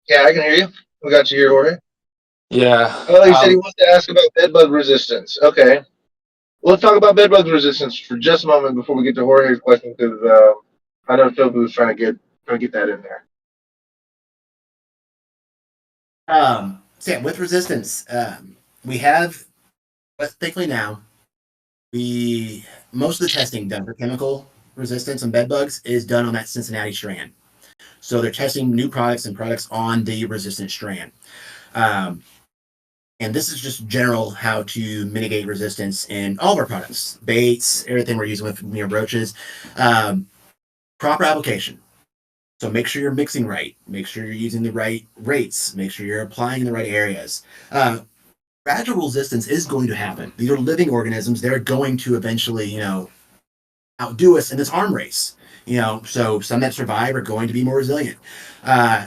Yeah, I can hear you. We got you here, Jorge. Yeah. Oh, he said he wants to ask about bedbug resistance. Okay. Well, let's talk about bedbug resistance for just a moment before we get to Jorge's question, because I know Tobu was trying to get that in there. So yeah, with resistance, we have, but thankfully now, most of the testing done for chemical resistance on bed bugs is done on that Cincinnati strand. So they're testing new products and products on the resistant strand. And this is just general how to mitigate resistance in all of our products, baits, everything we're using with brooches. Proper application. So make sure you're mixing right. Make sure you're using the right rates. Make sure you're applying in the right areas. Gradual resistance is going to happen. These are living organisms. They're going to eventually, outdo us in this arm race. So some that survive are going to be more resilient.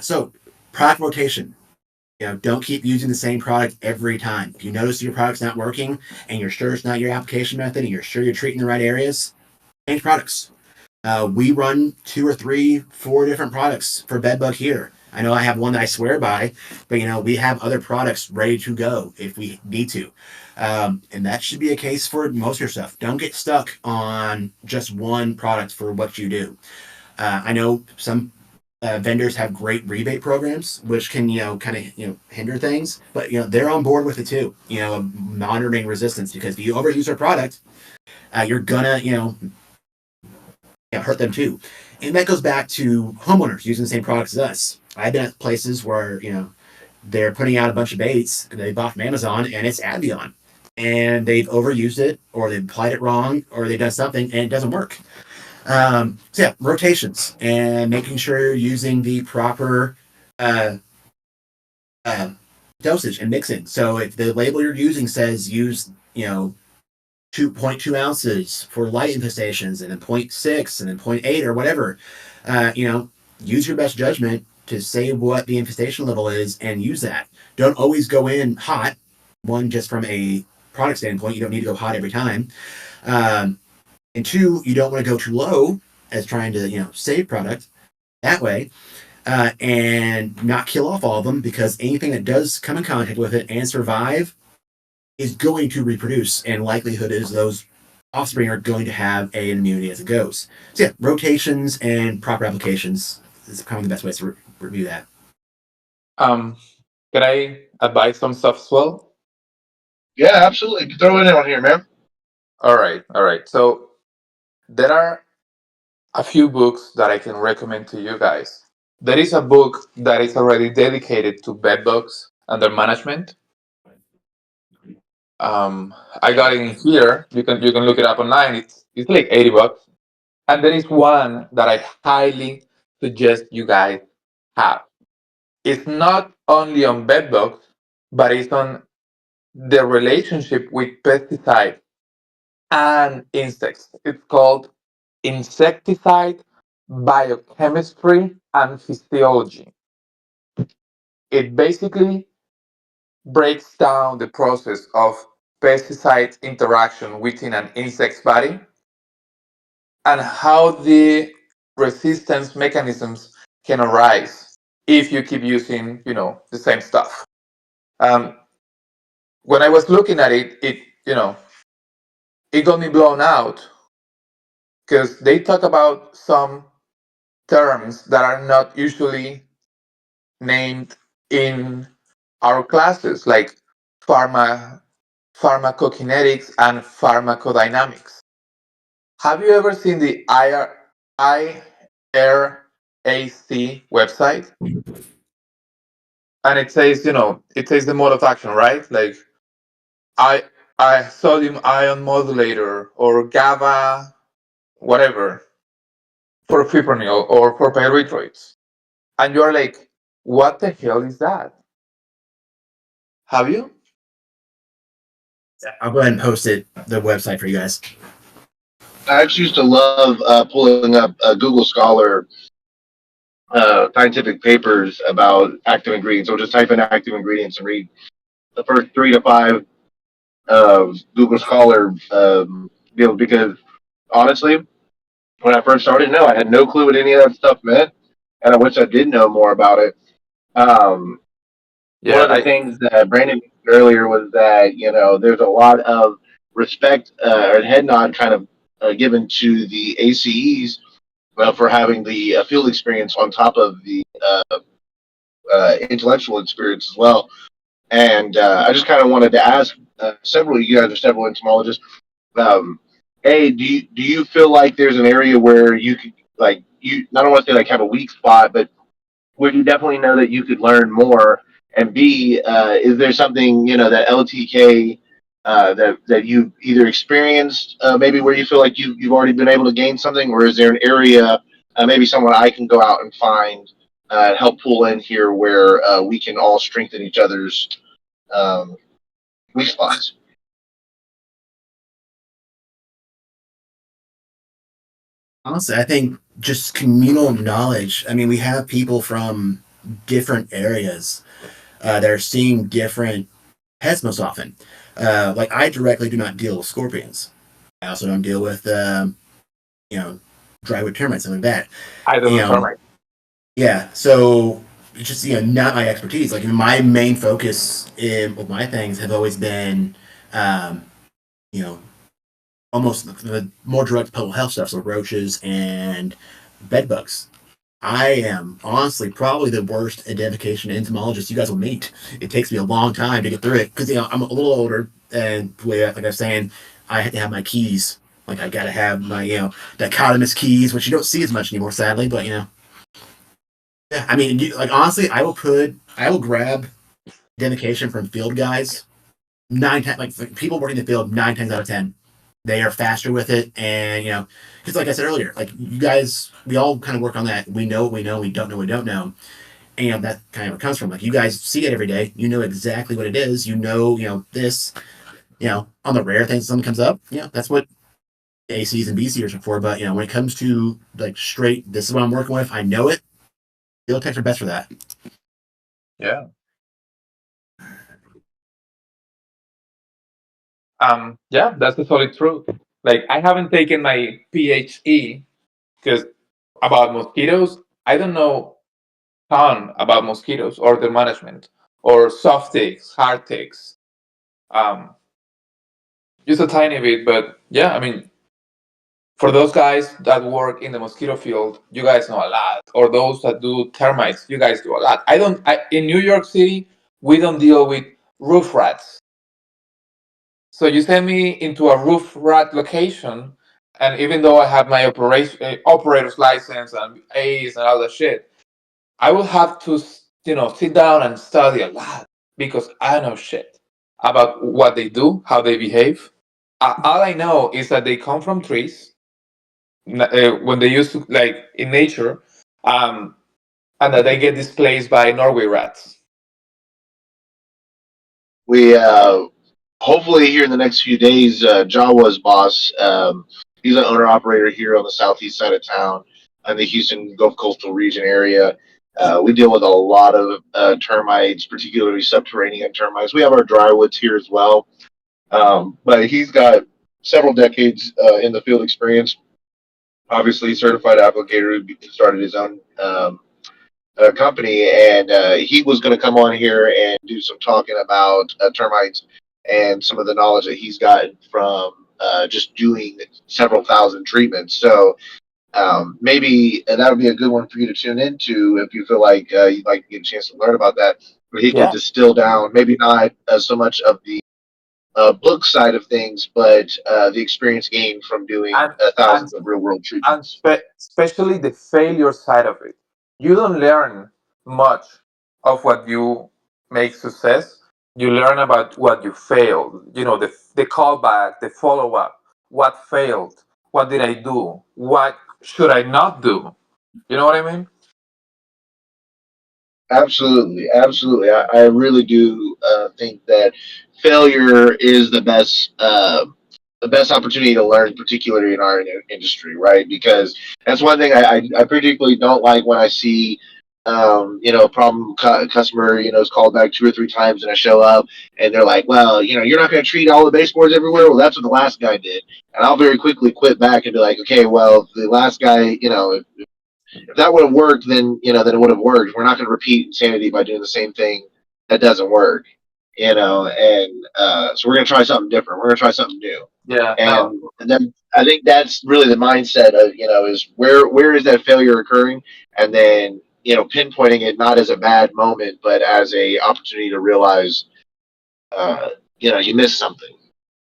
So product rotation. Don't keep using the same product every time. If you notice your product's not working and you're sure it's not your application method and you're sure you're treating the right areas, change products. We run 2 or 3, 4 different products for bedbug here. I know I have one that I swear by, but we have other products ready to go if we need to. And that should be a case for most of your stuff. Don't get stuck on just one product for what you do. I know some vendors have great rebate programs, which can, kind of, hinder things, but, they're on board with it too, monitoring resistance, because if you overuse their product, you're gonna, hurt them too. And that goes back to homeowners using the same products as us. I've been at places where, they're putting out a bunch of baits that they bought from Amazon and it's Avion. and they've overused it, or they've applied it wrong, or they've done something and it doesn't work. So yeah, rotations and making sure you're using the proper uh, uh, dosage and mixing. So if the label you're using says use 2.2 ounces for light infestations, and then 0.6 and then 0.8 or whatever, use your best judgment to say what the infestation level is and use that. Don't always go in hot. One, just from a product standpoint, you don't need to go hot every time. And two, you don't want to go too low as trying to save product that way, and not kill off all of them, because anything that does come in contact with it and survive is going to reproduce, and likelihood is those offspring are going to have an immunity as it goes. So yeah, rotations and proper applications is probably the best way to review that. Um, can I advise some stuff as well? Yeah, absolutely. Throw it in on here, man. All right, all right. So there are a few books that I can recommend to you guys. There is a book that is already dedicated to bedbugs and their management. I got it in here. You can look it up online. It's like $80. And there is one that I highly suggest you guys have. It's not only on bedbugs, but it's on the relationship with pesticides and insects. It's called Insecticide Biochemistry and Physiology. It basically breaks down the process of pesticide interaction within an insect's body and how the resistance mechanisms can arise if you keep using, the same stuff. Um, when I was looking at it, it got me blown out because they talk about some terms that are not usually named in our classes, like pharmacokinetics and pharmacodynamics. Have you ever seen the IRAC website? And it says the mode of action, right? Like I, sodium ion modulator or GABA, whatever, for fipronil or for pyrethroids. And you're like, what the hell is that? Have you? I'll go ahead and post the website for you guys. I actually used to love pulling up Google Scholar scientific papers about active ingredients. So just type in active ingredients and read the first 3 to 5 Google Scholar deals. Because honestly, when I first started, no, I had no clue what any of that stuff meant, and I wish I did know more about it. Um, One Yeah, of the things that Brandon mentioned earlier was that there's a lot of respect or head nod kind of given to the ACEs for having the field experience on top of the intellectual experience as well. And I just kind of wanted to ask several of you guys are several entomologists. Um, do you feel like there's an area where you could I don't want to say like have a weak spot, but where you definitely know that you could learn more? And B, is there something that LTK that you've either experienced maybe where you feel like you've already been able to gain something, or is there an area maybe someone I can go out and find help pull in here where we can all strengthen each other's um, weak spots? Honestly, I think just communal knowledge. I mean, we have people from different areas that are seeing different pests most often. Like I directly do not deal with scorpions. I also don't deal with you know drywood termites, something like that. I don't You know know, termite. yeah. So it's just not my expertise. Like my main focus with my things have always been, um, you know, almost the more direct public health stuff, so roaches and bed bugs. I am honestly probably the worst identification entomologist you guys will meet. It takes me a long time to get through it because I'm a little older, and like I was saying, I had to have my keys. Like I got to have my dichotomous keys, which you don't see as much anymore, sadly. But yeah. I mean, like honestly, I will grab identification from field guys nine times, like people working in the field, 9 times out of 10, they are faster with it. And because like I said earlier, like you guys, we all kind of work on that. We know what we know, we don't know what we don't know, and that kind of comes from like you guys see it every day. You know exactly what it is. This. On the rare things something comes up, that's what ACs and BCs are for. But when it comes to like straight, this is what I'm working with. I know it. Field techs are best for that. Yeah. Yeah, that's the solid truth. Like I haven't taken my PhD because about mosquitoes, I don't know ton about mosquitoes or their management or soft ticks, hard ticks. Um, just a tiny bit, but yeah, I mean, for those guys that work in the mosquito field, you guys know a lot. Or those that do termites, you guys do a lot. In New York City, we don't deal with roof rats. So you send me into a roof rat location, and even though I have my operator's license and A's and all that shit, I will have to, sit down and study a lot because I know shit about what they do, how they behave. All I know is that they come from trees when they used to, like in nature, um, and that they get displaced by Norway rats. We hopefully here in the next few days, Jawa's boss, he's an owner operator here on the southeast side of town in the Houston Gulf Coastal region area. We deal with a lot of termites, particularly subterranean termites. We have our drywoods here as well, but he's got several decades in the field experience. Obviously, certified applicator who started his own company, and he was going to come on here and do some talking about termites and some of the knowledge that he's gotten from just doing several thousand treatments. So maybe that would be a good one for you to tune into if you feel like you'd like to get a chance to learn about that. Where he can Yeah, distill down, maybe not so much of the book side of things, but the experience gained from doing and and thousands of real world and treatments. especially the failure side of it. You don't learn much of what you make success. You learn about what you failed. The callback, the follow up. What failed? What did I do? What should I not do? You know what I mean? Absolutely, absolutely. I really do think that failure is the best opportunity to learn, particularly in our industry, right? Because that's one thing I particularly don't like when I see, a problem customer, is called back 2 or 3 times and I show up and they're like, well, you're not going to treat all the baseboards everywhere. Well, that's what the last guy did, and I'll very quickly quit back and be like, okay, well, the last guy, if that would have worked, then it would have worked. We're not going to repeat insanity by doing the same thing that doesn't work, and so we're going to try something different. We're going to try something new, Yeah. No. and then I think that's really the mindset of is where is that failure occurring, and then pinpointing it not as a bad moment, but as a opportunity to realize uh, you missed something.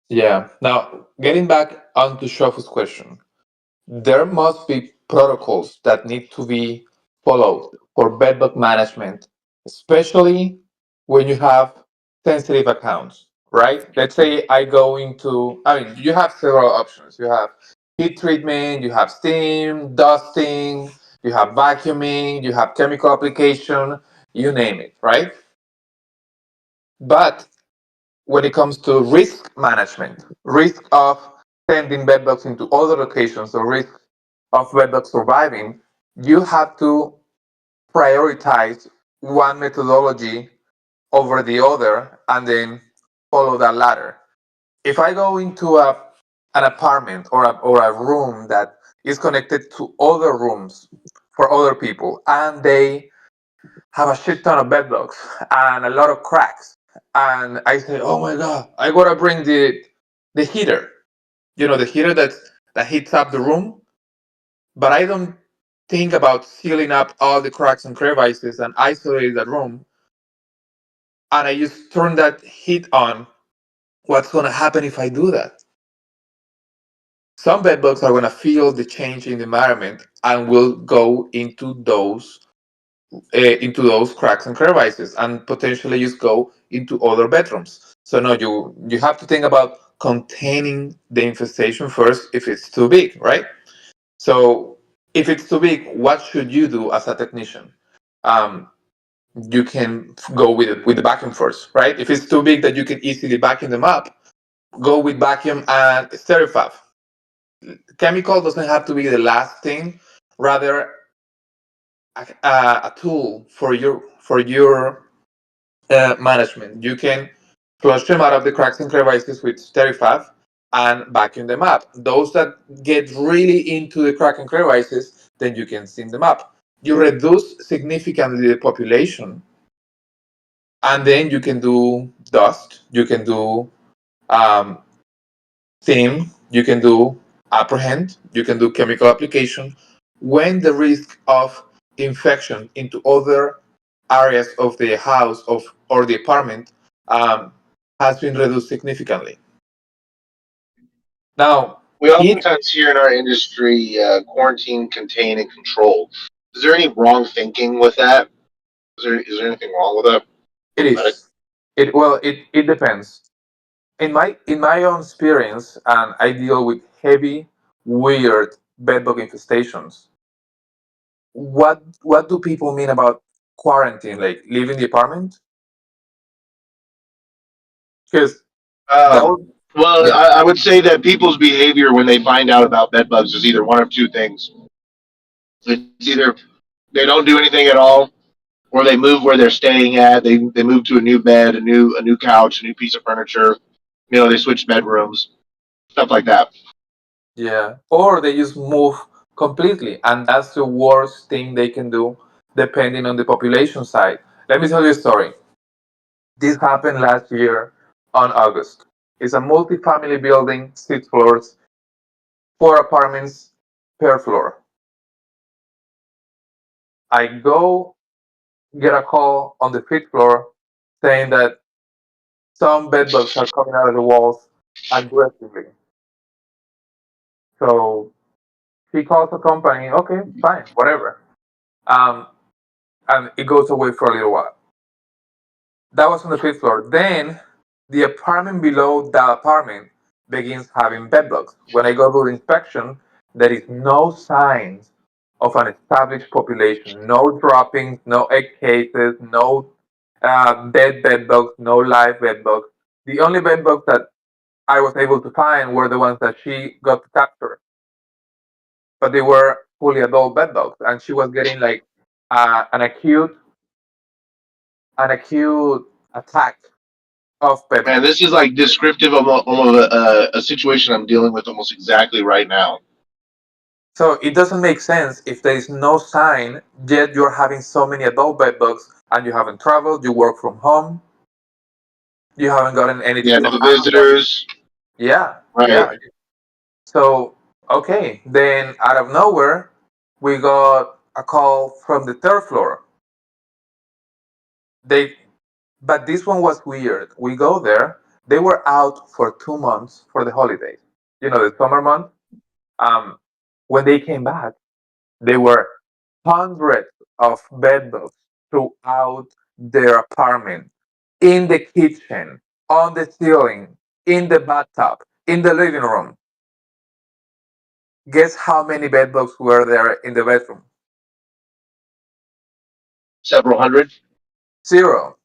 Yeah. Now, getting back onto Shofu's question, there must be protocols that need to be followed for bedbug management, especially when you have sensitive accounts, right? Let's say you have several options. You have heat treatment, you have steam, dusting, you have vacuuming, you have chemical application, you name it, right? But when it comes to risk management, risk of sending bedbugs into other locations, or risk of bedbugs surviving, you have to prioritize one methodology over the other and then follow that ladder. If I go into an apartment or a room that is connected to other rooms for other people and they have a shit ton of bedbugs and a lot of cracks. And I say, oh my god, I gotta bring the heater. The heater that heats up the room. But I don't think about sealing up all the cracks and crevices and isolating that room. And I just turn that heat on. What's gonna happen if I do that? Some bedbugs are gonna feel the change in the environment and will go into those cracks and crevices and potentially just go into other bedrooms. So no, you have to think about containing the infestation first if it's too big, right? So if it's too big, what should you do as a technician? Um, you can go with the vacuum first, right? If it's too big that you can easily vacuum them up, go with vacuum and sterifab. Chemical doesn't have to be the last thing, rather a tool for your management. You can flush them out of the cracks and crevices with sterifab and vacuum them up. Those that get really into the crack and crevices, then you can steam them up. You reduce significantly the population, and then you can do dust, you can do um, steam, you can do apprehend, you can do chemical application when the risk of infection into other areas of the house or the apartment um, has been reduced significantly. Now, We heat, oftentimes hear in our industry quarantine, contain, and control. Is there any wrong thinking with that? Is there anything wrong with that? it is. It depends. In my own experience, and I deal with heavy, weird bedbug infestations. What do people mean about quarantine? Like leaving the apartment? Because that Um, would, well, yeah, I would say that people's behavior when they find out about bed bugs is either one of two things. It's either they don't do anything at all, or they move where they're staying at. They move to a new bed, a new couch, a new piece of furniture. They switch bedrooms, stuff like that. yeah. Or they just move completely, and that's the worst thing they can do, depending on the population side. Let me tell you a story. This happened last year on August. It's a multi-family building, 6 floors, 4 apartments per floor. I go get a call on the 5th floor saying that some bedbugs are coming out of the walls aggressively. So he calls the company. Okay, fine, whatever. Um, and it goes away for a little while. That was on the 5th floor. Then the apartment below that apartment begins having bedbugs. When I go to the inspection, there is no signs of an established population. No droppings, no egg cases, no dead bedbugs, no live bedbugs. The only bedbugs that I was able to find were the ones that she got to capture, but they were fully adult bedbugs, and she was getting like uh, an acute an acute attack of Man, bedbugs. this is like descriptive of a situation I'm dealing with almost exactly right now. So it doesn't make sense if there is no sign, yet you're having so many adult bedbugs and you haven't traveled, you work from home, you haven't gotten anything Yeah, from no Amazon. visitors. Yeah, Right. yeah. So, okay, then out of nowhere, we got a call from the 3rd floor. They, but this one was weird. We go there, they were out for 2 months for the holidays, the summer month. Um, when they came back, there were hundreds of bedbugs throughout their apartment, in the kitchen, on the ceiling, in the bathtub, in the living room. Guess how many bedbugs were there in the bedroom? Several hundred. Zero.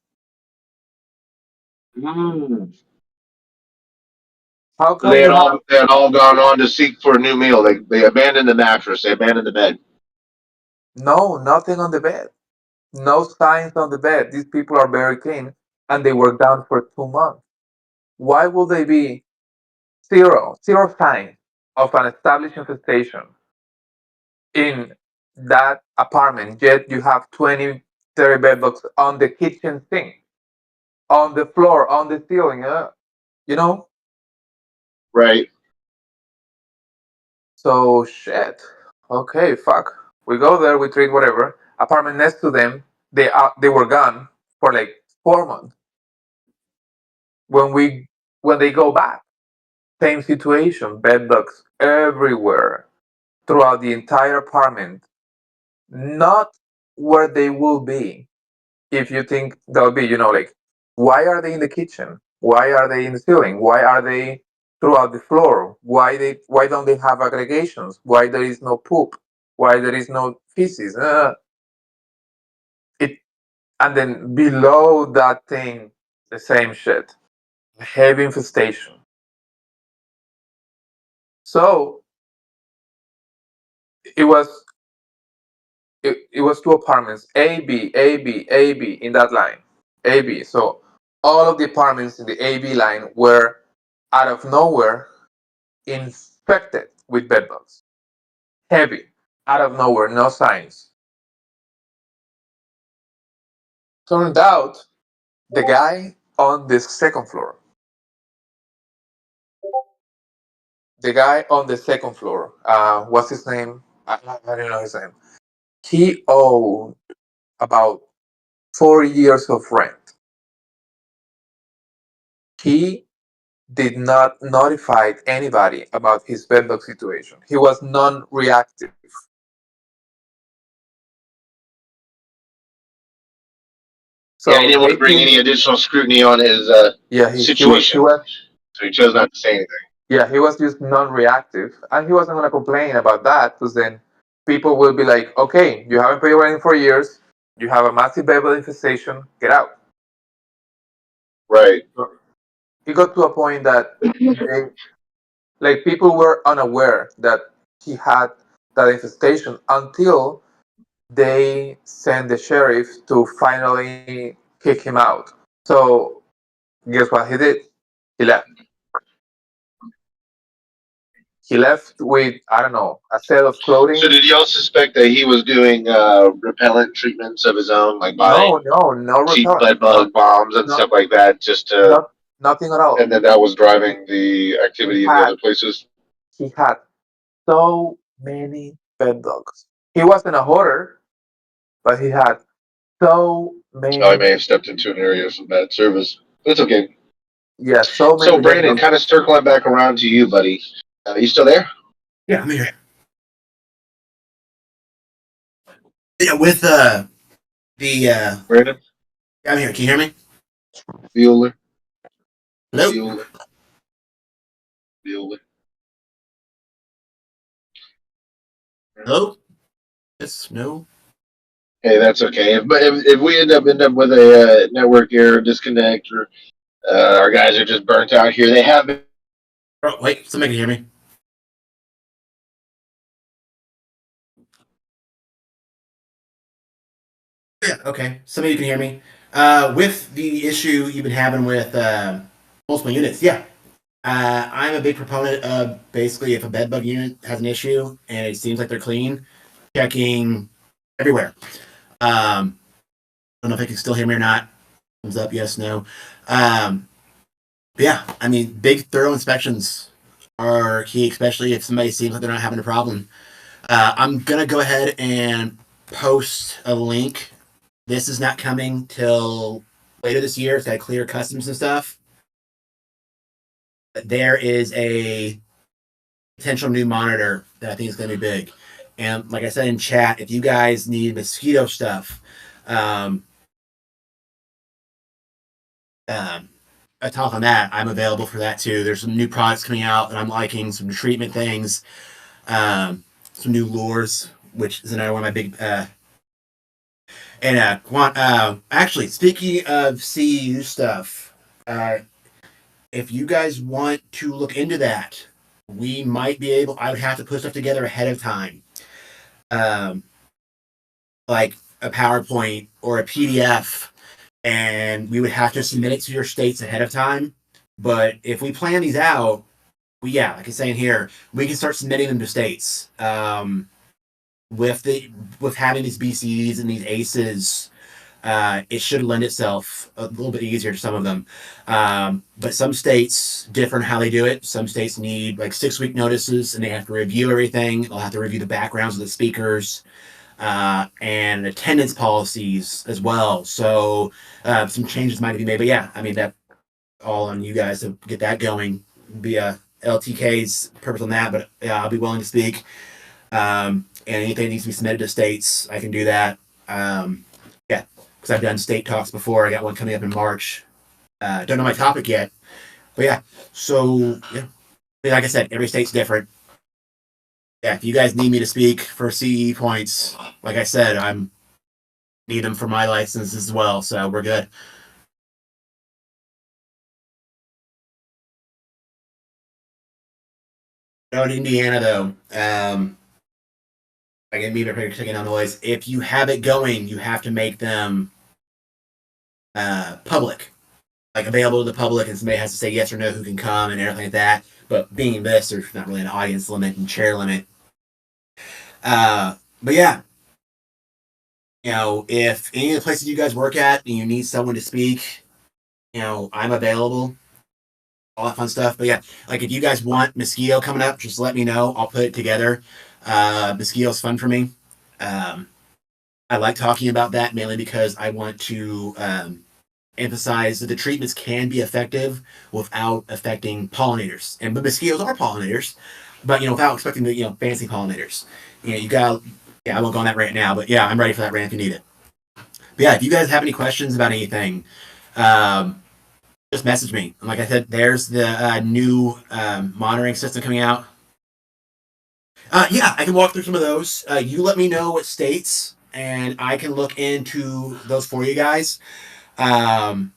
Mm. How So come you have they had all gone on to seek for a new meal. They abandoned the mattress. They abandoned the bed. nothing on the bed? No signs on the bed. These people are very clean and they were down for 2 months. Why will they be zero signs of an established infestation in that apartment, yet you have 20, 30 bed bugs on the kitchen sink, on the floor, on the ceiling, you know? Right. So, shit. Okay, fuck. We go there, we treat whatever. Apartment next to them, they were gone for like 4 months. When we when they go back, same situation, bed bugs everywhere throughout the entire apartment. Not where they will be if you think they'll be, like, why are they in the kitchen? Why are they in the ceiling? Why are they throughout the floor? Why don't they have aggregations? Why there is no poop? Why there is no feces? It and then below that thing, the same shit. Heavy infestation. So it was it was two apartments, A, B, A, B, A, B in that line. A, B. So all of the apartments in the A, B line were out of nowhere infected with bedbugs. Heavy. Out of nowhere, no signs. Turned out the guy on the second floor, what's his name? I don't know his name. He owed about 4 years of rent. He did not notify anybody about his bedbug situation. He was non-reactive. Yeah, he So didn't want they to bring think, any additional scrutiny on his yeah, he situation, was, so he chose not to say anything. yeah, he was just non-reactive, and he wasn't gonna complain about that because then people will be like, okay, you haven't paid rent in 4 years, you have a massive bedbug infestation, get out. Right. So he got to a point that they, like, people were unaware that he had that infestation until they sent the sheriff to finally kick him out. So guess what he did? He left. He left with, I don't know, a set of So clothing. did y'all suspect that he was doing repellent treatments of his own, like buying No cheap repellent, bed bug bombs and not, stuff like that, just to, not, nothing at all. and then that was driving the He activity in the had, other places? he had so many bed bugs. He wasn't a hoarder, but he had so Oh, I many, may have stepped into an area of some bad service. That's okay. yeah, so So, many bed Brandon, bugs. kind of circling back around to you, buddy. You still there, Yeah, I'm here. Yeah, with the Brandon? I'm here. Can you hear me? Bueller? Hello? Bueller? Bueller? Hello? Yes, no. Hey, that's okay. If we end up with a network error, disconnect, or our guys are just burnt out here, they have been. Oh, wait, somebody can hear me. Yeah, okay. Somebody can hear me. With the issue you've been having with multiple units, yeah. I'm a big proponent of basically if a bed bug unit has an issue and it seems like they're clean, checking everywhere. I don't know if they can still hear me or not. Thumbs up, yes, no. Um, but yeah, I mean, big thorough inspections are key, especially if somebody seems like they're not having a problem. I'm gonna go ahead and post a link. This is not coming till later this year. It's got clear customs and stuff. But there is a potential new monitor that I think is going to be big. And like I said in chat, if you guys need mosquito stuff, um, um, a talk on that, I'm available for that too. There's some new products coming out that I'm liking, some treatment things, some new lures, which is another one of my big. Actually, speaking of CEU stuff, uh, if you guys want to look into that, we might be able. I would have to put stuff together ahead of time. Um, like a PowerPoint or a PDF, and we would have to submit it to your states ahead of time. But if we plan these out, like I'm saying here, we can start submitting them to states. With the with having these BCs and these ACEs, it should lend itself a little bit easier to some of them. But some states different how they do it. Some states need like 6 week notices, and they have to review everything. They'll have to review the backgrounds of the speakers and attendance policies as well. So some changes might be made. But yeah, I mean, that all on you guys to get that going via LTK's purpose on that. But yeah, I'll be willing to speak. And anything that needs to be submitted to states, I can do that. Yeah, because I've done state talks before. I got one coming up in March. Don't know my topic yet, but yeah. So yeah, like I said, every state's different. Yeah, if you guys need me to speak for CE points, like I said, I'm need them for my license as well, so we're good. No, in Indiana though, I get meter taking on noise. If you have it going, you have to make them public, like available to the public, and somebody has to say yes or no who can come and everything like that. But being this, there's not really an audience limit and chair limit. But yeah, if any of the places you guys work at and you need someone to speak, I'm available. All that fun stuff. But yeah, like if you guys want mosquito coming up, just let me know. I'll put it together. Mosquito's fun for me. Um, I like talking about that mainly because I want to emphasize that the treatments can be effective without affecting pollinators. And but mosquitoes are pollinators, but without expecting the fancy pollinators. You got. Yeah, I won't go on that rant now, but yeah, I'm ready for that rant if you need it. But yeah, if you guys have any questions about anything, um, just message me. And like I said, there's the new monitoring system coming out. Yeah, I can walk through some of those. You let me know what states, and I can look into those for you guys. Um,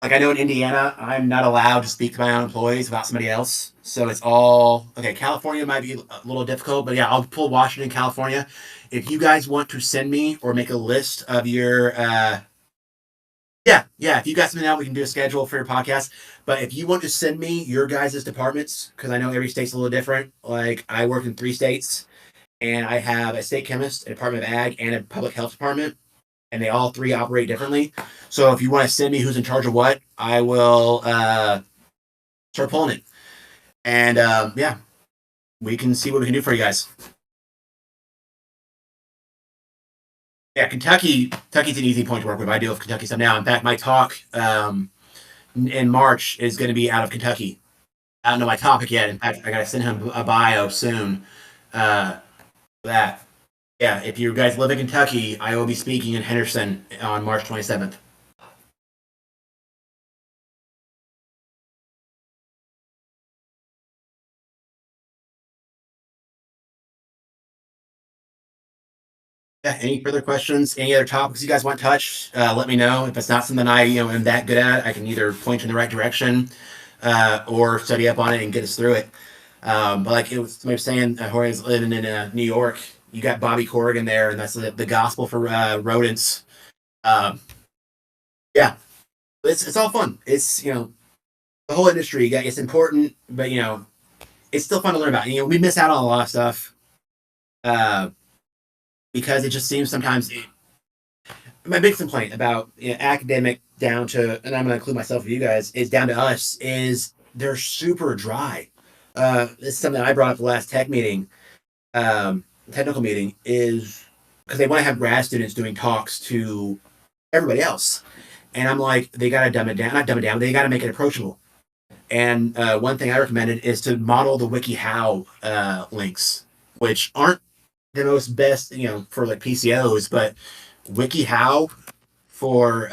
like I know in Indiana, I'm not allowed to speak to my own employees about somebody else. So it's all okay. California might be a little difficult, but yeah, I'll pull Washington, California. If you guys want to send me or make a list of your yeah, if you got something out, we can do a schedule for your podcast. But if you want to send me your guys' departments, because I know every state's a little different. Like I work in 3 states, and I have a state chemist, a Department of Ag, and a public health department, and they all three operate differently. So if you want to send me who's in charge of what, I will start pulling it. And yeah, we can see what we can do for you guys. Yeah, Kentucky's an easy point to work with. I deal with Kentucky stuff now. In fact, my talk in March is going to be out of Kentucky. I don't know my topic yet. In fact, I got to send him a bio soon. That yeah, if you guys live in Kentucky, I will be speaking in Henderson on March 27th. Yeah, any further questions? Any other topics you guys want touched? Let me know. If it's not something I am that good at, I can either point you in the right direction or study up on it and get us through it. But like it was somebody was saying, Jorge's living in New York. You got Bobby Corrigan there, and that's the gospel for rodents. Um, yeah, it's all fun. It's the whole industry. Yeah, it's important, but it's still fun to learn about. We miss out on a lot of stuff uh, because it just seems sometimes. My big complaint about academic down to, and I'm going to include myself with you guys, is down to us is they're super dry. This is something I brought up the last technical meeting, is because they want to have grad students doing talks to everybody else, and I'm like, they got to dumb it down, not dumb it down, they got to make it approachable. And one thing I recommended is to model the WikiHow links, which aren't the most best, for like PCOs, but WikiHow for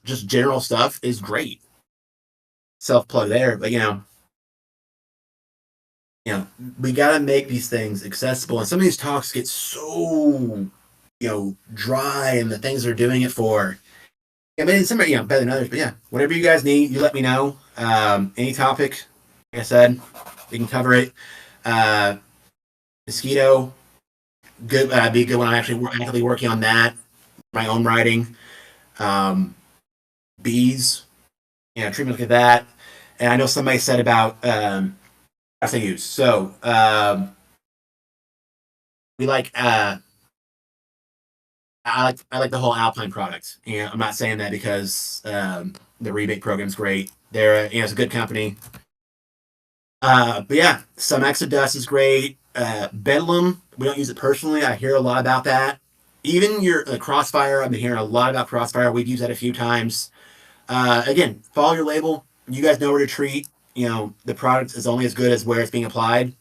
just general stuff is great. Self plug there, but we gotta make these things accessible. And some of these talks get so dry, and the things they're doing it for. I mean, some are better than others, but yeah, whatever you guys need, you let me know. Any topic, like I said, we can cover it. Uh, Mosquito, good, be a good one. I'm actually actively working on that. My own writing. Um, Bees, treatment like that. And I know somebody said about SAUs. So we like I like the whole Alpine product. I'm not saying that because the rebate program's great. They're it's a good company. But yeah, some Exodus is great. Bedlam, we don't use it personally. I hear a lot about that. Even your Crossfire, I've been hearing a lot about Crossfire. We've used that a few times. Again, follow your label. You guys know where to treat. The product is only as good as where it's being applied.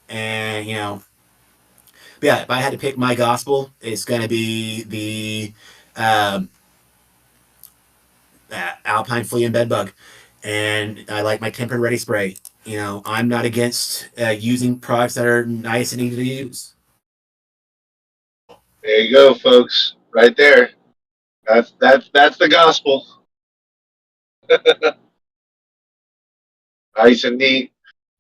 And, but yeah, if I had to pick my gospel, it's going to be the Alpine flea and bed bug, and I like my tempered ready spray. I'm not against using products that are nice and easy to use. There you go, folks. Right there. That's the gospel. Nice and neat.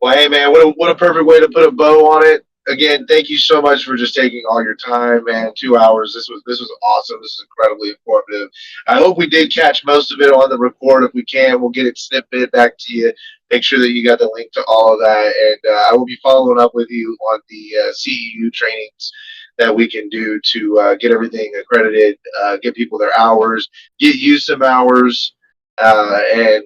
Well, hey man, what a perfect way to put a bow on it. Again, thank you so much for just taking all your time, man. 2 hours. This was awesome. This is incredibly informative. I hope we did catch most of it on the record. If we can, we'll get it snippet back to you. Make sure that you got the link to all of that, and I will be following up with you on the CEU trainings that we can do to get everything accredited, get people their hours, get you some hours and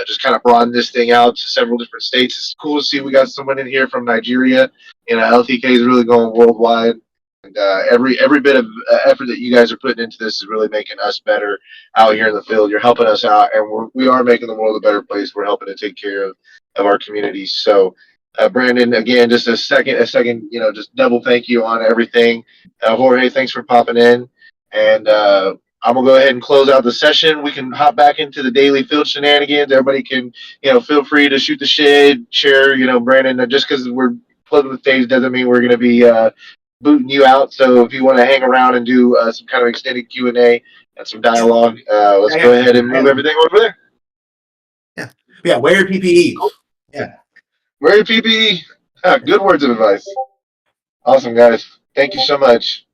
just kind of broaden this thing out to several different states. It's cool to see we got someone in here from Nigeria. LTK is really going worldwide, and every bit of effort that you guys are putting into this is really making us better out here in the field. You're helping us out, and we are making the world a better place. We're helping to take care of our communities. So. Brandon, again, just a second, just double thank you on everything. Jorge, thanks for popping in. And I'm gonna go ahead and close out the session. We can hop back into the daily field shenanigans. Everybody can, feel free to shoot the shit, share. Brandon, just because we're plugged with things doesn't mean we're gonna be booting you out. So if you want to hang around and do some kind of extended Q&A and some dialogue, let's go ahead and move everything over there. Yeah. Wear your PPE. Cool. Yeah. Wear your PPE. Good words of advice. Awesome, guys. Thank you so much.